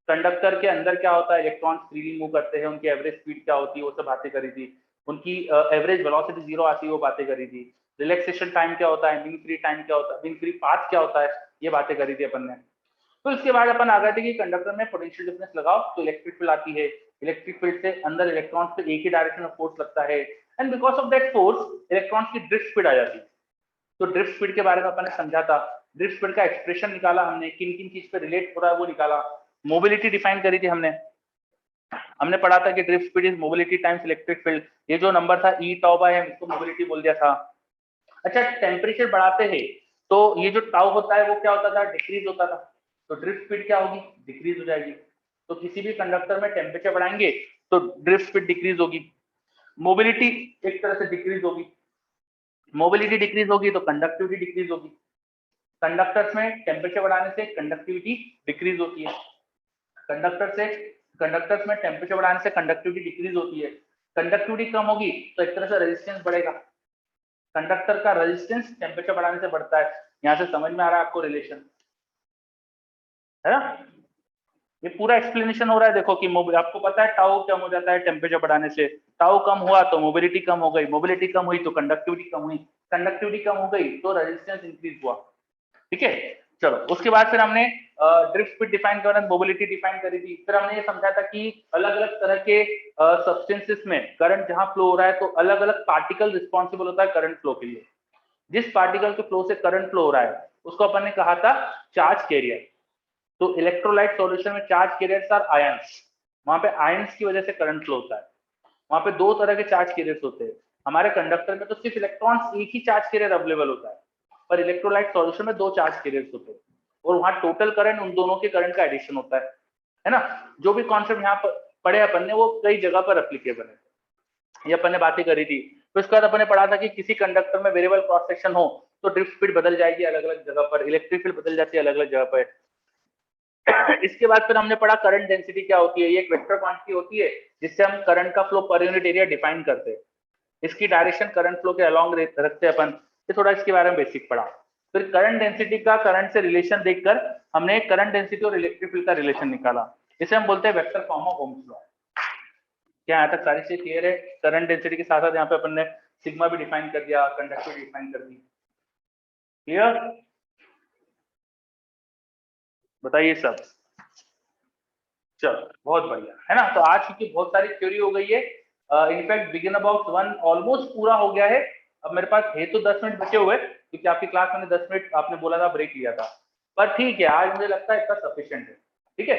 A: कंडक्टर के अंदर क्या होता है, इलेक्ट्रॉन फ्रीली मूव करते हैं, उनकी एवरेज स्पीड क्या होती है वो सब बातें करी थी, उनकी एवरेज वेलोसिटी जीरो आती है वो बातें करी थी, रिलैक्सेशन टाइम क्या होता है, मीन फ्री टाइम क्या होता है, मीन फ्री पाथ क्या होता है, ये बातें करी थी अपन ने। तो इसके बाद अपन आ गए थे कि कंडक्टर में पोटेंशियल डिफरेंस लगाओ तो इलेक्ट्रिक फील्ड आती है, इलेक्ट्रिक फील्ड से अंदर इलेक्ट्रॉन्स पे एक ही डायरेक्शन में फोर्स लगता है and because of that force electrons की ड्रिफ्ट स्पीड आ जाती है। तो ड्रिफ्ट स्पीड के बारे में अपन ने समझा था, ड्रिफ्ट स्पीड का एक्सप्रेशन निकाला हमने, किन किन चीज पे रिलेट हो रहा है वो निकाला, मोबिलिटी डिफाइन करी थी हमने। हमने पढ़ा था कि drift speed is mobility times electric field, ये जो नंबर था ई टाउ बाय एम, इसको मोबिलिटी बोल दिया था। अच्छा, टेम्परेचर बढ़ाते हैं तो ये जो टाउ होता है वो क्या होता था, डिक्रीज होता था, तो ड्रिफ्ट स्पीड क्या होगी, डिक्रीज हो जाएगी। तो किसी भी कंडक्टर में टेम्परेचर बढ़ाएंगे तो ड्रिफ्ट स्पीड डिक्रीज होगी, मोबिलिटी एक तरह से डिक्रीज होगी, मोबिलिटी डिक्रीज होगी तो कंडक्टिविटी डिक्रीज होगी। कंडक्टर्स में टेम्परेचर बढ़ाने से कंडक्टिविटी डिक्रीज होती है, कंडक्टर्स में टेम्परेचर बढ़ाने से कंडक्टिविटी डिक्रीज होती है, कंडक्टिविटी कम होगी तो एक तरह से रेजिस्टेंस बढ़ेगा, कंडक्टर का रेजिस्टेंस टेम्परेचर बढ़ाने से बढ़ता है। यहां से समझ में आ रहा है आपको रिलेशन, है ना। ये पूरा एक्सप्लेनेशन हो रहा है, देखो कि आपको पता है टाउ कम हो जाता है टेम्परेचर बढ़ाने से, टाउ कम हुआ तो मोबिलिटी कम हो गई, मोबिलिटी कम हुई तो कंडक्टिविटी कम हुई, कंडक्टिविटी कम हो गई तो रेजिस्टेंस इंक्रीज हुआ। ठीक है, चलो उसके बाद फिर हमने ड्रिफ्ट स्पीड डिफाइन कर, मोबिलिटी डिफाइन करी थी, फिर हमने ये समझा था कि अलग अलग तरह के सब्सटेंसेस में करंट जहां फ्लो हो रहा है तो अलग अलग पार्टिकल रिस्पॉन्सिबल होता है करंट फ्लो के लिए। जिस पार्टिकल के फ्लो से करंट फ्लो हो रहा है उसको अपन ने कहा था चार्ज कैरियर। तो इलेक्ट्रोलाइट सॉल्यूशन में चार्ज कैरियर्स आर आयंस, वहां पे आयंस की वजह से करंट फ्लो होता है। वहां पे दो तरह के चार्ज कैरियर्स होते हैं, हमारे कंडक्टर में तो सिर्फ इलेक्ट्रॉन्स एक ही चार्ज कैरियर अवेलेबल होता है, पर इलेक्ट्रोलाइट सॉल्यूशन में दो चार्ज कैरियर्स होते हैं और वहां टोटल करंट उन दोनों के करंट का एडिशन होता है ना। जो भी कॉन्सेप्ट यहाँ पर पढ़े अपन ने वो कई जगह पर एप्लीकेबल है, ये अपन ने बातें करी थी। तो इसके बाद अपन ने पढ़ा था कि किसी कंडक्टर में वेरिएबल क्रॉस सेक्शन हो तो ड्रिफ्ट स्पीड बदल जाएगी अलग अलग जगह पर, इलेक्ट्रिक फील्ड बदल जाती है अलग अलग जगह पर। इसके बाद फिर हमने पढ़ा करंट डेंसिटी क्या होती है, ये एक वेक्टर क्वांटिटी होती है जिससे हम करंट का फ्लो पर यूनिट एरिया डिफाइन करते हैं, इसकी डायरेक्शन करंट फ्लो के अलॉन्ग रखते हैं अपन। ये थोड़ा इसके बारे में बेसिक पढ़ा। फिर करंट डेंसिटी का करंट से रिलेशन देखकर हमने करंट डेंसिटी और इलेक्ट्रिक फील्ड का रिलेशन निकाला, इसे हम बोलते हैं vector form of Ohm's law. क्या यहाँ तक सारी चीज क्लियर है? करंट डेंसिटी के साथ साथ यहाँ पे अपन ने सिग्मा भी डिफाइन कर दिया, कंडक्टिविटी डिफाइन कर दी, क्लियर? बताइए सब। चलो बहुत बढ़िया है ना। तो आज की बहुत सारी थ्योरी हो गई है, in fact begin about one almost पूरा हो गया है। अब मेरे पास है तो 10 मिनट बचे हुए, क्योंकि आपकी क्लास मैंने 10 मिनट आपने बोला था ब्रेक लिया था, पर ठीक है आज मुझे लगता है इतना सफिशिएंट है। ठीक है,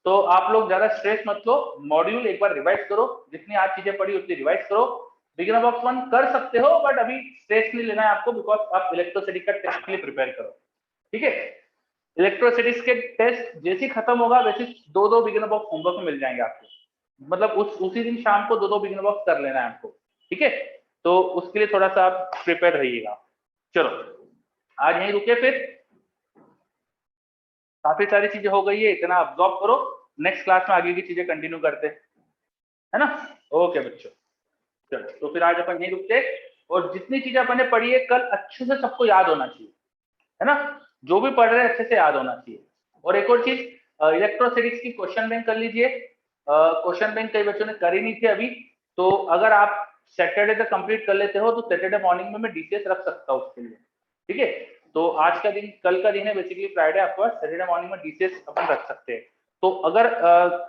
A: तो आप लोग ज्यादा स्ट्रेस मत लो, मॉड्यूल एक बार रिवाइज करो, जितनी आज चीजें पढ़ी उतनी रिवाइज करो। बिगिनर बॉक्स 1 कर सकते हो, बट अभी स्ट्रेस नहीं लेना है आपको, बिकॉज आप इलेक्ट्रोसिटी का टेस्ट के लिए प्रिपेयर करो। ठीक है, इलेक्ट्रोसिटीज के टेस्ट जैसे खत्म होगा वैसे दो दो बिगिनर बॉक्स होमवर्क में मिल जाएंगे आपको, मतलब उसी दिन शाम को दो दो बिगिनर बॉक्स कर लेना है आपको। ठीक है, तो उसके लिए थोड़ा सा आप प्रिपेयर रहिएगा। चलो आज यहीं रुके, फिर काफी सारी चीजें हो गई है, इतना अब्सॉर्ब करो, नेक्स्ट क्लास में आगे की चीजें कंटिन्यू करते है ना। ओके बच्चों, चलो तो फिर आज अपन यहीं रुकते, और जितनी चीजें अपन ने पढ़ी है कल अच्छे से सबको याद होना चाहिए, है ना, जो भी पढ़ रहे हैं अच्छे से याद होना चाहिए। और एक और चीज, इलेक्ट्रोस्टैटिक्स की क्वेश्चन बैंक कर लीजिए, क्वेश्चन बैंक कई बच्चों ने करी नहीं थी अभी, तो अगर आप सैटरडे तक कंप्लीट कर लेते हो तो सैटरडे मॉर्निंग में मैं डीसीएस रख सकता हूँ उसके लिए। ठीक है, तो आज का दिन, कल का दिन है बेसिकली फ्राइडे, आपको सैटरडे मॉर्निंग में डीसीएस अपन रख सकते हैं। तो अगर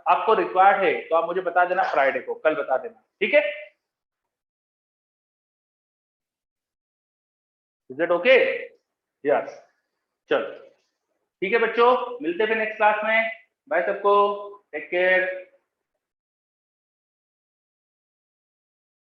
A: आपको रिक्वायर्ड है तो आप मुझे बता देना फ्राइडे को, कल बता देना। ठीक है, इज इट ओके? यस, चलो ठीक है बच्चों, मिलते हैं फिर नेक्स्ट क्लास में। बाय सबको, टेक केयर।